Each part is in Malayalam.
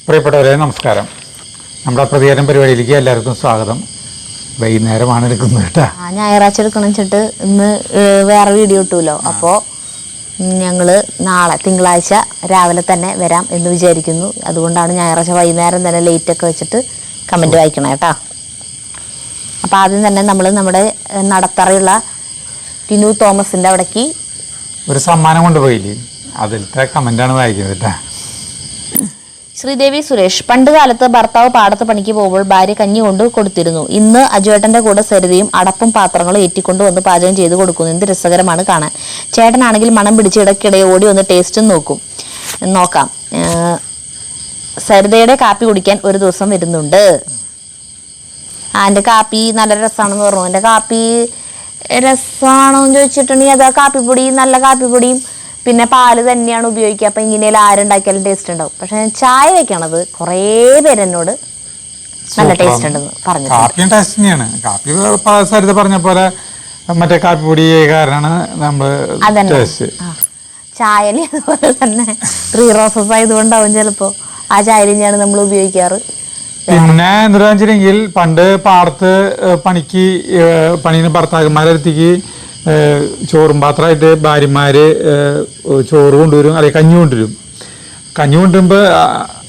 പ്രിയപ്പെട്ടവരെ നമസ്കാരം. നമ്മുടെ പ്രതികാരം പരിപാടിയിലേക്ക് എല്ലാവർക്കും സ്വാഗതം. വൈകുന്നേരമാണ് എടുക്കുന്നത് കേട്ടോ. ഞായറാഴ്ച എടുക്കണം വെച്ചിട്ട് ഇന്ന് വേറെ വീഡിയോ ഇട്ടുമല്ലോ. അപ്പോൾ ഞങ്ങൾ നാളെ തിങ്കളാഴ്ച രാവിലെ തന്നെ വരാം എന്ന് വിചാരിക്കുന്നു. അതുകൊണ്ടാണ് ഞായറാഴ്ച വൈകുന്നേരം തന്നെ ലേറ്റൊക്കെ വെച്ചിട്ട് കമൻറ്റ് വായിക്കണം കേട്ടോ. അപ്പോൾ ആദ്യം തന്നെ നമ്മൾ നമ്മുടെ നടത്തറയുള്ള ടിനു തോമസിൻ്റെ അവിടേക്ക് ഒരു സമ്മാനം കൊണ്ടുപോയില്ലേ, അതിലത്തെ കമൻ്റാണ് വായിക്കുന്നത് കേട്ടോ. ശ്രീദേവി സുരേഷ്, പണ്ട് കാലത്ത് ഭർത്താവ് പാടത്ത് പണിക്ക് പോകുമ്പോൾ ഭാര്യ കഞ്ഞി കൊണ്ട് കൊടുത്തിരുന്നു. ഇന്ന് അജുവേട്ടന്റെ കൂടെ സരിതയും അടപ്പും പാത്രങ്ങളും ഏറ്റിക്കൊണ്ട് വന്ന് പാചകം ചെയ്ത് കൊടുക്കുന്നു. എന്ത് രസകരമാണ് കാണാൻ. ചേട്ടനാണെങ്കിൽ മണം പിടിച്ച് ഇടയ്ക്കിടെ ഓടി വന്ന് ടേസ്റ്റും നോക്കാം. സരിതയുടെ കാപ്പി കുടിക്കാൻ ഒരു ദിവസം വരുന്നുണ്ട്. എൻ്റെ കാപ്പി നല്ല രസമാണെന്ന് പറഞ്ഞു. എൻ്റെ കാപ്പി രസമാണോ എന്ന് ചോദിച്ചിട്ടുണ്ടെങ്കിൽ അത് കാപ്പിപ്പൊടി നല്ല കാപ്പിപ്പൊടിയും പിന്നെ പാല് തന്നെയാണ് ഉപയോഗിക്കുക. അപ്പം ഇങ്ങനെയുള്ള ആരുണ്ടാക്കിയാലും ടേസ്റ്റ് ഉണ്ടാവും. പക്ഷെ ചായ വെക്കണത് കുറേ പേര് എന്നോട് നല്ല ടേസ്റ്റ് ഉണ്ടെന്ന് പറഞ്ഞു. കാപ്പിയും ടേസ്റ്റ് തന്നെയാണ്. കാപ്പി സരിത പറഞ്ഞ പോലെ മറ്റേ കാപ്പിപ്പൊടി കാരണമാണ് നമ്മൾ ചായയിൽ അതുപോലെ തന്നെ 3 റോസസ് ആയതുകൊണ്ടാവും ചിലപ്പോൾ ആ ചായ തന്നെയാണ് നമ്മൾ ഉപയോഗിക്കാറ്. പിന്നെ എന്താ വെച്ചിട്ടുണ്ടെങ്കിൽ പണ്ട് പാടത്ത് പണിന് ഭർത്താക്കന്മാരെടുത്തേക്ക് ചോറും പാത്രമായിട്ട് ഭാര്യമാര് ചോറ് കൊണ്ടുവരും, അല്ലെങ്കിൽ കഞ്ഞി കൊണ്ടുവരും. കഞ്ഞി കൊണ്ടുവരുമ്പോൾ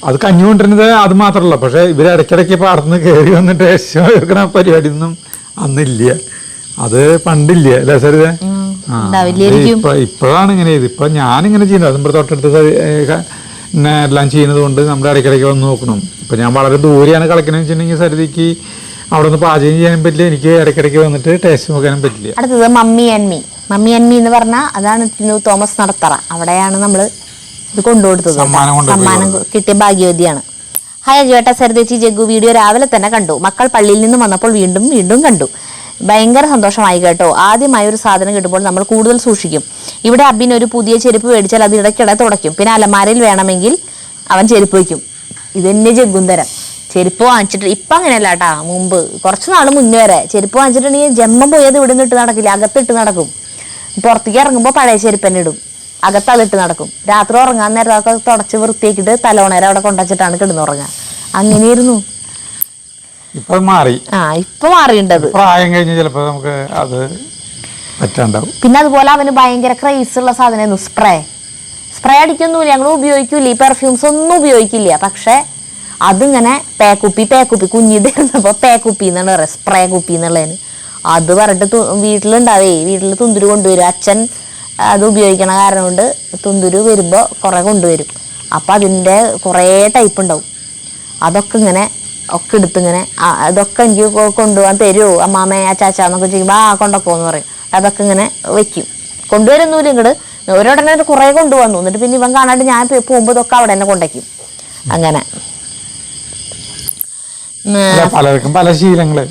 അത് കഞ്ഞി കൊണ്ടുവരുന്നത് അത് മാത്രമല്ല, പക്ഷെ ഇവർ ഇടയ്ക്കിടയ്ക്ക് പാടത്തുനിന്ന് കയറി വന്നിട്ട് വെക്കണ പരിപാടി ഒന്നും അന്നില്ല. അത് പണ്ടില്ല അല്ലേ സരിത? ഇപ്പോഴാണ് ഇങ്ങനെ ചെയ്ത്. ഇപ്പൊ ഞാനിങ്ങനെ ചെയ്യുന്നത് അത് നമ്മുടെ തൊട്ടടുത്ത് എല്ലാം ചെയ്യുന്നത് കൊണ്ട് നമ്മുടെ ഇടയ്ക്കിടയ്ക്ക് വന്ന് നോക്കണം. ഇപ്പൊ ഞാൻ വളരെ ദൂരെയാണ് കളിക്കണമെന്ന് വെച്ചിട്ടുണ്ടെങ്കിൽ സരിതയ്ക്ക് അവിടെ നിന്ന് പാചകം ചെയ്യാനും പറ്റില്ല, എനിക്ക് ഇടയ്ക്കിടയ്ക്ക് വന്നിട്ട് ടേസ്റ്റ് നോക്കാനും പറ്റില്ല. അടുത്തത് മമ്മി ആൻഡ് മീ എന്ന് പറഞ്ഞാൽ അതാണ് ടിനു തോമസ് നടത്തറ. അവിടെയാണ് നമ്മൾ ഇത് കൊണ്ടുകൊടുത്തത്. സമ്മാനം കിട്ടിയ ഭാഗ്യവതിയാണ്. ഹായ് അജുവേട്ട, സരിതേച്ചി, ജഗ്ഗു, വീഡിയോ രാവിലെ തന്നെ കണ്ടു. മക്കൾ പള്ളിയിൽ നിന്ന് വന്നപ്പോൾ വീണ്ടും കണ്ടു. ഭയങ്കര സന്തോഷമായി കേട്ടോ. ആദ്യമായി ഒരു സാധനം കിട്ടുമ്പോൾ നമ്മൾ കൂടുതൽ സൂക്ഷിക്കും. ഇവിടെ അബിന് ഒരു പുതിയ ചെരുപ്പ് മേടിച്ചാൽ അത് ഇടയ്ക്കിടെ തുടയ്ക്കും. പിന്നെ അലമാരയിൽ വേണമെങ്കിൽ അവൻ ചെരുപ്പ് വയ്ക്കും. ഇതെന്നെ ജഗ്ഗുന്തരം. ചെരുപ്പ് വാങ്ങിച്ചിട്ട് ഇപ്പം അങ്ങനെയല്ല കേട്ടാ. മുമ്പ് കുറച്ച് നാൾ മുന്നേ വരെ ചെരുപ്പ് വാങ്ങിച്ചിട്ടുണ്ടെങ്കിൽ ജന്മം പോയത് ഇവിടെ നിന്ന് ഇട്ട് നടക്കില്ല, അകത്തിട്ട് നടക്കും. പുറത്തേക്ക് ഇറങ്ങുമ്പോൾ പഴയ ചെരുപ്പ് തന്നെ ഇടും, അകത്ത് അതിട്ട് നടക്കും. രാത്രി ഉറങ്ങാൻ നേരം അതൊക്കെ തുടച്ച് വൃത്തിയാക്കിയിട്ട് തലോണേരം അവിടെ കൊണ്ടുവച്ചിട്ടാണ് കിടന്നുറങ്ങുക. അങ്ങനെയായിരുന്നു. ഇപ്പൊ മാറി. ഇപ്പൊ മാറിയിട്ടത് പ്രായം കഴിഞ്ഞ് ചിലപ്പോ നമുക്ക് അത് പറ്റാണ്ടാവും. പിന്നെ അതുപോലെ അവന് ഭയങ്കര ക്രൈസ് ഉള്ള സാധനമായിരുന്നു സ്പ്രേ അടിക്കൊന്നുമില്ല, ഞങ്ങൾ ഉപയോഗിക്കൂല. ഈ പെർഫ്യൂംസ് ഒന്നും ഉപയോഗിക്കില്ല. പക്ഷെ അതിങ്ങനെ പേക്കുപ്പി കുഞ്ഞിതായിരുന്നപ്പോ പേക്കുപ്പി എന്നാണ് പറയുക, സ്പ്രേ കുപ്പി എന്നുള്ളതിന്. അത് പറഞ്ഞിട്ട് വീട്ടിൽ തുന്തുരു കൊണ്ടുവരും. അച്ഛൻ അത് ഉപയോഗിക്കണ കാരണം കൊണ്ട് തുന്തുരു വരുമ്പോൾ കുറെ കൊണ്ടുവരും. അപ്പം അതിൻ്റെ കുറേ ടൈപ്പ് ഉണ്ടാവും. അതൊക്കെ ഇങ്ങനെ ഒക്കെ എടുത്തിങ്ങനെ അതൊക്കെ എനിക്ക് കൊണ്ടുപോകാൻ തരുമോ അമ്മാമേ അച്ചാച്ചാന്നൊക്കെ ചെയ്യുമ്പോൾ കൊണ്ടൊക്കെന്ന് പറയും. അതൊക്കെ ഇങ്ങനെ വെക്കും. കൊണ്ടുവരുന്നില്ല ഇങ്ങോട്ട് ഓരോടനെ കുറേ കൊണ്ടുവന്നു. എന്നിട്ട് പിന്നെ ഇവൻ കാണാണ്ട് ഞാൻ പോകുമ്പോൾ ഇതൊക്കെ അവിടെ തന്നെ കൊണ്ടയ്ക്കും. അങ്ങനെ പലർക്കും പല ശീലങ്ങള്.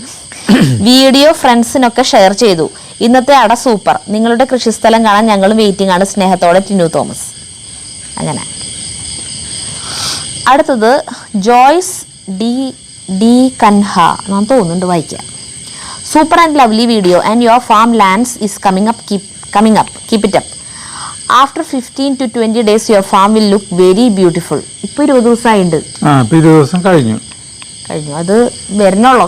വീഡിയോ ഫ്രണ്ട്സിനൊക്കെ ഷെയർ ചെയ്തു. ഇന്നത്തെ അട സൂപ്പർ. നിങ്ങളുടെ കൃഷിസ്ഥലം കാണാൻ ഞങ്ങളും വെയിറ്റിംഗ് ആണ്. സ്നേഹത്തോടെ ടിനു തോമസ്. അങ്ങനെ അടുത്തത് ജോയ്സ് ഡി കൻഹ ഞാൻ തോന്നുന്നുണ്ട് വായിക്കാം. Super and lovely video and your farm lands is coming up. Keep it up. After 15 to 20 days your farm will look very beautiful. ഇപ്പൊ 20 ദിവസമായിട്ടുണ്ട്. 20 ദിവസം കഴിഞ്ഞു. അത് വരുന്നുള്ളൂ.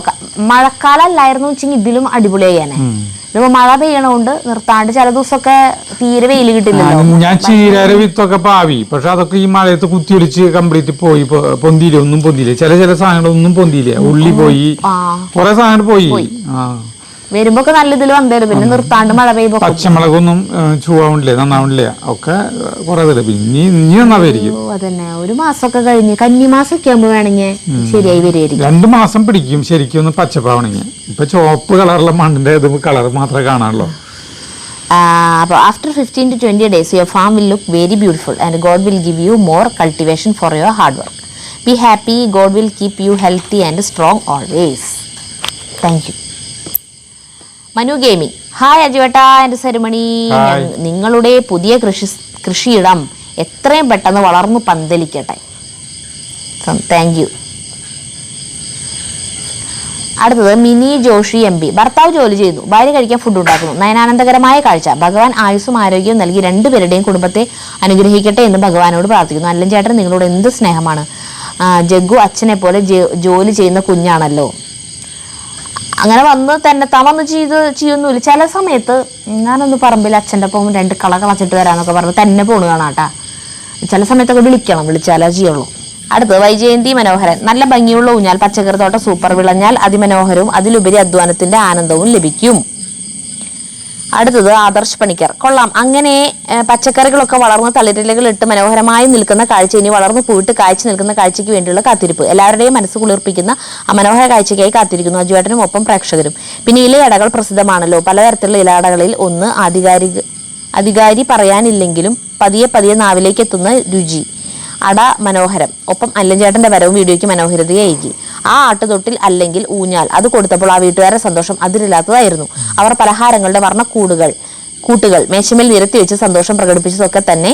മഴക്കാലം അല്ലായിരുന്നു വെച്ചെങ്കിൽ ഇതിലും അടിപൊളിയായി. ഇതിപ്പോ മഴ പെയ്യണോണ്ട് നിർത്താണ്ട് ചില ദിവസമൊക്കെ തീരെ വെയിൽ കിട്ടില്ലല്ലോ. ഞാൻ ചീരയുടെ വിത്തൊക്കെ പാവി, പക്ഷെ അതൊക്കെ ഈ മഴയത്ത് കുത്തിയൊലിച്ച് കംപ്ലീറ്റ് പോയി. ഒന്നും പൊന്തിയില്ല. ചില സാധനങ്ങളൊന്നും പൊന്തിയില്ല. ഉള്ളി പോയി, കുറെ സാധനങ്ങൾ പോയി. വരുമ്പോ നല്ല ഇതിൽ വന്നേരും. പിന്നെ നിർത്താണ്ട് മഴ പെയ്യുമ്പോ പച്ചമുളകൊന്നും ചൂവാവണില്ലേ, നന്നാവണില്ലേ, ഒക്കെ കുറെ ഇനി നന്നാവായിരിക്കും. അതന്നെ 1 മാസമൊക്കെ കഴിഞ്ഞ് കന്നിമാസമൊക്കെ ആകുമ്പോ വേണമെങ്കിൽ ശരിയായി വരുമായിരിക്കും. 2 മാസം പിടിക്കും ശരിക്കും ഒന്ന് പച്ചപ്പാവണെങ്കിൽ. ഇപ്പൊ ചുവപ്പ് കളറുള്ള മണ്ണിന്റെ കളർ മാത്രമേ കാണാനുള്ളൂ. After 15 to 20 days your farm will look very beautiful and God will give you more cultivation for your hard work. Be happy. God will keep you healthy and strong always. Thank you. Manu gaming. Hi അജുവേട്ട എൻ്റെ സെറിമണി. നിങ്ങളുടെ പുതിയ കൃഷിയിടം എത്രയും പെട്ടെന്ന് വളർന്നു പന്തലിക്കട്ടെ. Thank you. അടുത്തത് മിനി ജോഷി MP. ഭർത്താവ് ജോലി ചെയ്യുന്നു, ഭാര്യ കഴിക്കാൻ ഫുഡ് ഉണ്ടാക്കുന്നു. നയനാനന്ദകരമായ കാഴ്ച. ഭഗവാൻ ആയുസ്സും ആരോഗ്യവും നൽകി രണ്ടുപേരുടെയും കുടുംബത്തെ അനുഗ്രഹിക്കട്ടെ എന്ന് ഭഗവാനോട് പ്രാർത്ഥിക്കുന്നു. അല്ലൻ ചേട്ടൻ നിങ്ങളോട് എന്ത് സ്നേഹമാണ്. ജഗ്ഗു അച്ഛനെ പോലെ ജോലി ചെയ്യുന്ന കുഞ്ഞാണല്ലോ. അങ്ങനെ വന്ന് തന്നെ വന്ന് ചെയ്യൊന്നുമില്ല. ചില സമയത്ത് ഞാനൊന്ന് പറമ്പിൽ അച്ഛൻ്റെ ഒപ്പം 2 കള കളച്ചിട്ട് വരാന്നൊക്കെ പറഞ്ഞ് തന്നെ പോണു കാണാട്ടാ. ചില സമയത്തൊക്കെ വിളിച്ചാലേ ചെയ്യുള്ളൂ. അടുത്തത് വൈജയന്തി മനോഹരൻ. നല്ല ഭംഗിയുള്ള ഊഞ്ഞാൽ, പച്ചക്കറി തോട്ടം സൂപ്പർ, വിളഞ്ഞാൽ അതിമനോഹരവും അതിലുപരി അധ്വാനത്തിന്റെ ആനന്ദവും ലഭിക്കും. അടുത്തത് ആദർശ് പണിക്കർ. കൊള്ളാം, അങ്ങനെ പച്ചക്കറികളൊക്കെ വളർന്ന് തളിരിലകൾ ഇട്ട് മനോഹരമായി നിൽക്കുന്ന കാഴ്ച ഇനി വളർന്നു പോയിട്ട് കാഴ്ച നിൽക്കുന്ന കാഴ്ചയ്ക്ക് വേണ്ടിയുള്ള കാത്തിരിപ്പ്. എല്ലാവരുടെയും മനസ്സ് കുളിർപ്പിക്കുന്ന ആ മനോഹര കാഴ്ചയ്ക്കായി കാത്തിരിക്കുന്നു അജുവേട്ടനും ഒപ്പം പ്രേക്ഷകരും. പിന്നെ ഇലയടകൾ പ്രസിദ്ധമാണല്ലോ. പലതരത്തിലുള്ള ഇലയടകളിൽ ഒന്ന് അധികാരി പറയാനില്ലെങ്കിലും പതിയെ നാവിലേക്ക് എത്തുന്ന രുചി. അട മനോഹരം. ഒപ്പം അല്ലഞ്ചേട്ടന്റെ വരവും വീഡിയോയ്ക്ക് മനോഹരതയായി. ആ ആട്ടുതൊട്ടിൽ അല്ലെങ്കിൽ ഊഞ്ഞാൽ അത് കൊടുത്തപ്പോൾ ആ വീട്ടുകാരുടെ സന്തോഷം അതിരില്ലാത്തതായിരുന്നു. അവർ പലഹാരങ്ങളുടെ കൂട്ടുകൾ മേശമേൽ നിരത്തി വെച്ച് സന്തോഷം പ്രകടിപ്പിച്ചതൊക്കെ തന്നെ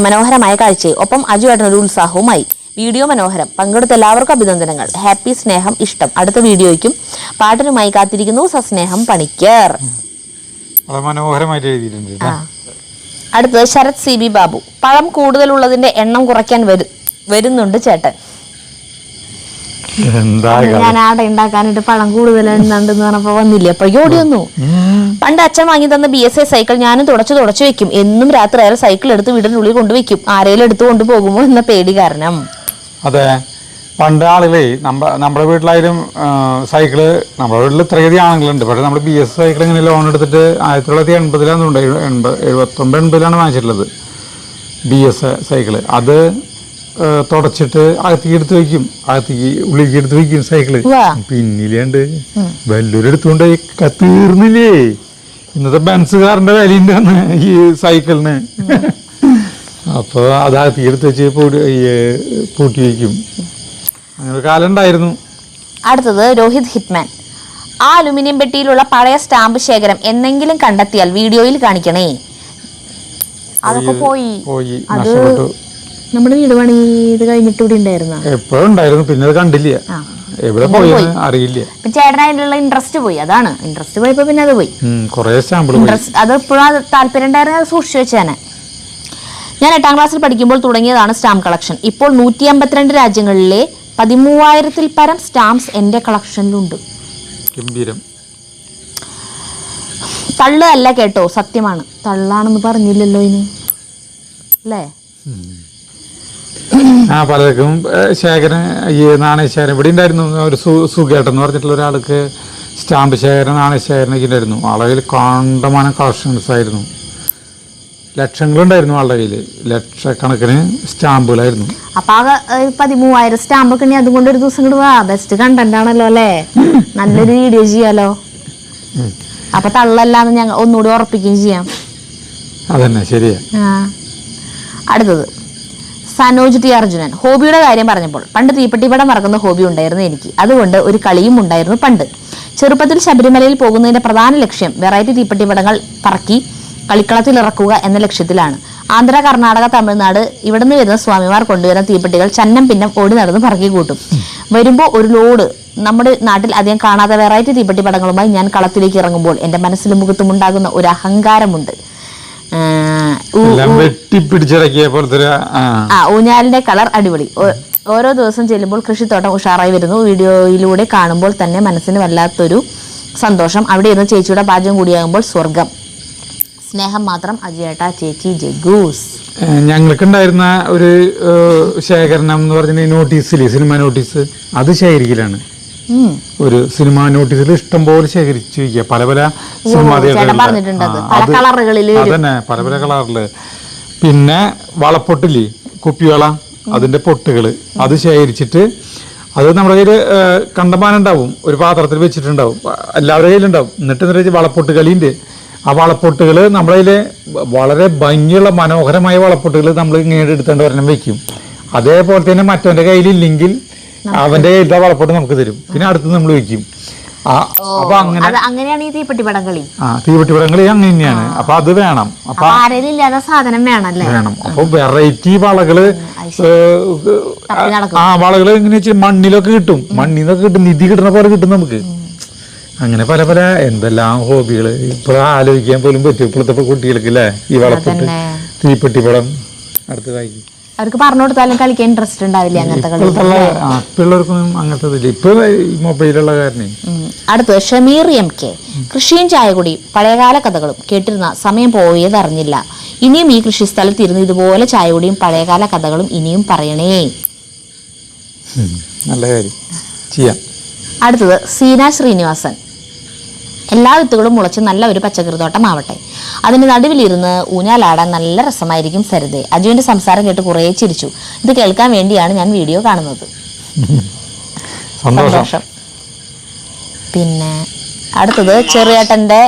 മനോഹരമായ കാഴ്ചയെ. ഒപ്പം അജുവേട്ടനൊരു ഉത്സാഹവുമായി. വീഡിയോ മനോഹരം. പങ്കെടുത്ത എല്ലാവർക്കും അഭിനന്ദനങ്ങൾ. ഹാപ്പി, സ്നേഹം, ഇഷ്ടം. അടുത്ത വീഡിയോയ്ക്കും പാട്ടിനുമായി കാത്തിരിക്കുന്നു സസ്നേഹം പണിക്കർ. മനോഹരമായിട്ട് എഴുതിയിട്ടുണ്ട്. അടുത്തത് ശരത് CB ബാബു. പഴം കൂടുതലുള്ളതിന്റെ എണ്ണം കുറയ്ക്കാൻ വരുന്നുണ്ട് ചേട്ടൻ. ഞാൻ ആടെ ഉണ്ടാക്കാനായിട്ട് പഴം കൂടുതൽ എണ്ണുണ്ടെന്ന് പറഞ്ഞപ്പോ വന്നില്ലേ, അപ്പൊ ഓടി വന്നു. പണ്ട് അച്ഛൻ വാങ്ങി തന്ന BSA സൈക്കിൾ ഞാനും തുടച്ചു വെക്കും. എന്നും രാത്രി ആയാലും സൈക്കിൾ എടുത്ത് വീടിനുള്ളിൽ കൊണ്ടുവയ്ക്കും. ആരെങ്കിലും എടുത്തു കൊണ്ടുപോകുമോ എന്ന പേടി കാരണം. അതെ, പണ്ട് ആളുകളെ നമ്മുടെ വീട്ടിലായാലും സൈക്കിള്, നമ്മുടെ വീട്ടിൽ ഇത്രയധികം ആളുകളുണ്ട്. പക്ഷെ നമ്മൾ BS സൈക്കിൾ ഇങ്ങനെ ലോൺ എടുത്തിട്ട് 1980 79-80 വാങ്ങിച്ചിട്ടുള്ളത് BS സൈക്കിള്. അത് തുടച്ചിട്ട് അകത്തേക്ക് എടുത്ത് വയ്ക്കും, ഉള്ളിലേക്ക് എടുത്ത് വയ്ക്കും സൈക്കിള്. പിന്നിലാണ്ട് വല്ലൂര് എടുത്തുകൊണ്ടായി തീർന്നില്ലേ. ഇന്നത്തെ ബെൻസ് കാറിന്റെ വിലയുണ്ട് ഈ സൈക്കിളിന്. അപ്പോൾ അത് അകത്തേക്ക് എടുത്ത് വെച്ച് പൂട്ടി വയ്ക്കും. അങ്ങനെ കാലം ഉണ്ടായിരുന്നു. അടുത്തത് രോഹിത് ഹിറ്റ്മാൻ. ആ അലുമിനിയം പെട്ടിയിലുള്ള പഴയ സ്റ്റാമ്പ് ശേഖരം എന്നെങ്കിലും കണ്ടെത്തിയാൽ വീഡിയോയിൽ കാണിക്കണേ. അതൊക്കെ പോയി. അത് നമ്മുടെ വീട് പണി ഇത് കഴിഞ്ഞിട്ട് ഇവിടെ ഉണ്ടായിരുന്ന എപ്പോഴും ഉണ്ടായിരുന്നു, പിന്നെ അത് കണ്ടില്ല, എവിടെ പോയി അറിയില്ല. ചേട്ടന് അതിലുള്ള ഇൻട്രസ്റ്റ് പോയി. അതാണ് ഇൻട്രസ്റ്റ് പോയപ്പോ പിന്നെ അത് പോയി. കുറെ സ്റ്റാമ്പുകൾ അത് എപ്പോഴും താല്പര്യം ഉണ്ടായിരുന്നു, അത് സൂക്ഷിച്ചു വെച്ചാണ്. ഞാൻ 8ാം ക്ലാസ്സിൽ പഠിക്കുമ്പോൾ തുടങ്ങിയതാണ് സ്റ്റാമ്പ് കളക്ഷൻ. ഇപ്പോൾ 152 രാജ്യങ്ങളിലെ 13,000-ൽ പരം സ്റ്റാമ്പ്സ് എന്റെ കളക്ഷനിലുണ്ട്. തള്ളു അല്ല കേട്ടോ, സത്യമാണ്. തള്ളാണെന്ന് പറഞ്ഞില്ലല്ലോ ഇനി അല്ലേ? പലർക്കും ശേഖരം, ഈ നാണയശേഖരം ഇവിടെ ഉണ്ടായിരുന്നു. ഒരു സുഖേട്ടൻ എന്ന് പറഞ്ഞിട്ടുള്ള ഒരാൾക്ക് സ്റ്റാമ്പ് ശേഖരം, നാണയശേഖരനൊക്കെ ഉണ്ടായിരുന്നു. ആളുകൾ കണ്ടമാനം കളക്ഷൻസ് ആയിരുന്നു. ലക്ഷങ്ങളുണ്ടായിരുന്നു ആളുടെ കയ്യിൽ, ലക്ഷക്കണക്കിന് സ്റ്റാമ്പുകളായിരുന്നു. അപ്പൊ 13,000 സ്റ്റാമ്പൊക്കെ ഇനി അതുകൊണ്ട് ഒരു ദിവസം കൂടെ ബെസ്റ്റ് കണ്ടന്റ് ആണല്ലോ അല്ലേ? നല്ലൊരു വീഡിയോ ചെയ്യാലോ. അപ്പൊ തള്ളല്ലാന്ന് ഞങ്ങൾ ഒന്നുകൂടി ഉറപ്പിക്കുകയും ചെയ്യാം. അതന്നെ ശരിയാ. അടുത്തത് സനോജ് ടി അർജുനൻ. ഹോബിയുടെ കാര്യം പറഞ്ഞപ്പോൾ പണ്ട് തീപ്പെട്ടിപ്പടം മറക്കുന്ന ഹോബി ഉണ്ടായിരുന്നു എനിക്ക്. അതുകൊണ്ട് ഒരു കളിയും ഉണ്ടായിരുന്നു പണ്ട്. ചെറുപ്പത്തിൽ ശബരിമലയിൽ പോകുന്നതിന്റെ പ്രധാന ലക്ഷ്യം വെറൈറ്റി തീപ്പെട്ടിപ്പടങ്ങൾ പറക്കി കളിക്കളത്തിൽ ഇറക്കുക എന്ന ലക്ഷ്യത്തിലാണ്. ആന്ധ്ര, കർണാടക, തമിഴ്നാട് ഇവിടെ നിന്ന് വരുന്ന സ്വാമിമാർ കൊണ്ടുവരുന്ന തീപ്പെട്ടികൾ ചന്നം പിന്നം ഓടി നടന്ന് പറക്കി കൂട്ടും. വരുമ്പോൾ ഒരു ലോഡ്. നമ്മുടെ നാട്ടിൽ അധികം കാണാത്ത വെറൈറ്റി തീപ്പെട്ടിപ്പടങ്ങളുമായി ഞാൻ കളത്തിലേക്ക് ഇറങ്ങുമ്പോൾ എൻ്റെ മനസ്സിലും മുഖത്തും ഉണ്ടാകുന്ന ഒരു അഹങ്കാരമുണ്ട്. ഊഞ്ഞാലിന്റെ കളർ അടിപൊളി. ഓരോ ദിവസം ചെല്ലുമ്പോൾ കൃഷിത്തോട്ടം ഉഷാറായി വരുന്നു. വീഡിയോയിലൂടെ കാണുമ്പോൾ തന്നെ മനസ്സിന് വല്ലാത്തൊരു സന്തോഷം. അവിടെ ഇരുന്ന് ചേച്ചിയുടെ പാചകം കൂടിയാകുമ്പോൾ സ്വർഗം. സ്നേഹം മാത്രം അജയേട്ട, ചേച്ചി, ജഗ്ഗൂസ്. ഞങ്ങൾക്കുണ്ടായിരുന്ന ഒരു ശേഖരണം എന്ന് പറഞ്ഞിട്ടുണ്ടെങ്കിൽ നോട്ടീസില്ലേ, സിനിമ നോട്ടീസ്, അത് ശേഖരിക്കലാണ്. ഒരു സിനിമ നോട്ടീസിൽ ഇഷ്ടം പോലെ ശേഖരിച്ചു വയ്ക്കുക. പല പല സിനിമ അതന്നെ പല പല കളറില്. പിന്നെ വളപ്പൊട്ടില്ലേ, കുപ്പിവള, അതിന്റെ പൊട്ടുകള്, അത് ശേഖരിച്ചിട്ട് അത് നമ്മുടെ കയ്യിൽ കണ്ടമാനം ഉണ്ടാവും. ഒരു പാത്രത്തിൽ വെച്ചിട്ടുണ്ടാവും, എല്ലാവരുടെ കയ്യിലുണ്ടാവും. എന്നിട്ട് വളപ്പൊട്ട് കളിയുണ്ട്. ആ വളപ്പൊട്ടുകൾ നമ്മുടെ കയ്യിൽ വളരെ ഭംഗിയുള്ള മനോഹരമായ വളപ്പൊട്ടുകൾ നമ്മൾ ഇങ്ങനെ എടുത്തേണ്ട ഒരെണ്ണം വെക്കും. അതേപോലെ തന്നെ മറ്റവന്റെ കയ്യിലില്ലെങ്കിൽ അവന്റെ കയ്യിലത്തെ വളപ്പൊട്ട് നമുക്ക് തരും. പിന്നെ അടുത്ത് നമ്മൾ വെക്കും. അപ്പൊ അങ്ങനെയാണ് ഈ തീപ്പെട്ടിപ്പടം കളി. തീപ്പെട്ടിപ്പടം കളി അങ്ങനെ തന്നെയാണ്. അപ്പൊ അത് വേണം. അപ്പൊ സാധനം വേണം. അപ്പൊ വെറൈറ്റി വളകള്, വളകള് എങ്ങനെ വെച്ചാൽ മണ്ണിലൊക്കെ കിട്ടും. മണ്ണിന്നൊക്കെ കിട്ടും, നിധി കിട്ടുന്ന പോലെ കിട്ടും നമുക്ക്. അങ്ങനെ പല പല എന്തെല്ലാം ഹോബികള് ഇപ്പോൾ ആലോചിക്കാൻ പോലും പറ്റും ഇപ്പോഴത്തെ കുട്ടികൾക്ക് അല്ലേ? ഈ വളപ്പൊട്ട്, തീപ്പെട്ടിപ്പടം. അടുത്ത വായിക്കും. അവർക്ക് പറഞ്ഞു കൊടുത്താലും കളിക്കാൻ ഇൻട്രസ്റ്റ് ഉണ്ടാവില്ല അങ്ങനത്തെ കളി. പിള്ളേർക്കൊന്നും അങ്ങനത്തെ ഇപ്പൊ മൊബൈലുള്ള കാരണം. അടുത്തത് ഷമീർ MK. കൃഷിയും ചായകുടിയും പഴയകാല കഥകളും കേട്ടിരുന്ന സമയം പോയത് അറിഞ്ഞില്ല. ഇനിയും ഈ കൃഷി സ്ഥലത്ത് ഇരുന്ന് ഇതുപോലെ ചായകുടിയും പഴയകാല കഥകളും ഇനിയും പറയണേ. നല്ല കാര്യം ചെയ്യാം. അടുത്തത് സീന ശ്രീനിവാസൻ. എല്ലാ വിത്തുകളും മുളച്ച് നല്ല ഒരു പച്ചക്കറിത്തോട്ടം ആവട്ടെ. അതിന്റെ നടുവിലിരുന്ന് ഊഞ്ഞാലാടാൻ നല്ല രസമായിരിക്കും സരിതേ. അജുവിന്റെ സംസാരം കേട്ട് കുറേ ചിരിച്ചു. ഇത് കേൾക്കാൻ വേണ്ടിയാണ് ഞാൻ വീഡിയോ കാണുന്നത്. സന്തോഷം. പിന്നെ അടുത്തത് ചെറിയേട്ടന്റെ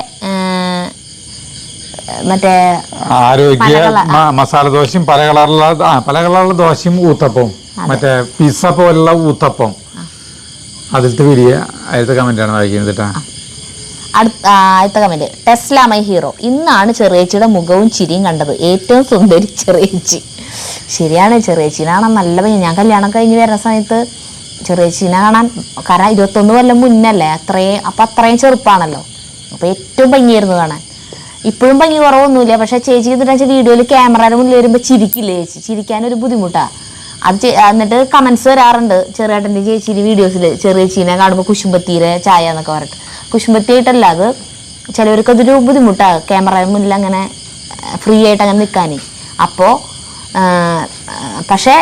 മറ്റേ ആരോഗ്യ മസാല ദോശയും പല കളറുള്ള ദോശയും ഊത്തപ്പവും മറ്റേ പിസ്സ പോലുള്ള ഊത്തപ്പം. അതിലത്തെ വീഡിയോ അതിലത്തെ കമന്റാണ് വായിക്കുന്നത്. അടുത്ത കമന്റ് ടെസ്ല മൈ ഹീറോ. ഇന്നാണ് ചെറിയേച്ചിയുടെ മുഖവും ചിരിയും കണ്ടത്. ഏറ്റവും സുന്ദരി ചെറിയേച്ചി. ശരിയാണ്, ചെറിയേച്ചിനാണ് നല്ല ഭംഗി. ഞാൻ കല്യാണം കഴിഞ്ഞ് വരുന്ന സമയത്ത് ചെറിയേച്ചിനെ കാണാൻ, കാരണം 21 കൊല്ലം മുന്നല്ലേ, അത്രയും ചെറുപ്പാണല്ലോ. അപ്പൊ ഏറ്റവും ഭംഗിയായിരുന്നു കാണാൻ. ഇപ്പോഴും ഭംഗി കുറവൊന്നുമില്ല. പക്ഷെ ചേച്ചി എന്താ വീഡിയോയിൽ ക്യാമറയുടെ മുന്നിൽ വരുമ്പോൾ ചിരിക്കില്ലേ ചേച്ചി, ചിരിക്കാനൊരു ബുദ്ധിമുട്ടാ. അത് എന്നിട്ട് കമന്റ്സ് വരാറുണ്ട് ചെറിയേട്ടൻ്റെ ചേച്ചിയുടെ വീഡിയോസിൽ, ചെറിയേച്ചീനെ കാണുമ്പോൾ കുശുമ്പത്തീരെ ചായ എന്നൊക്കെ പറഞ്ഞിട്ട്. കുശുമ്പത്തിയായിട്ടല്ല, അത് ചിലവർക്ക് അതൊരു ബുദ്ധിമുട്ടാണ് ക്യാമറയുടെ മുന്നിൽ അങ്ങനെ ഫ്രീ ആയിട്ട് അങ്ങനെ നിൽക്കാൻ. അപ്പോൾ പക്ഷേ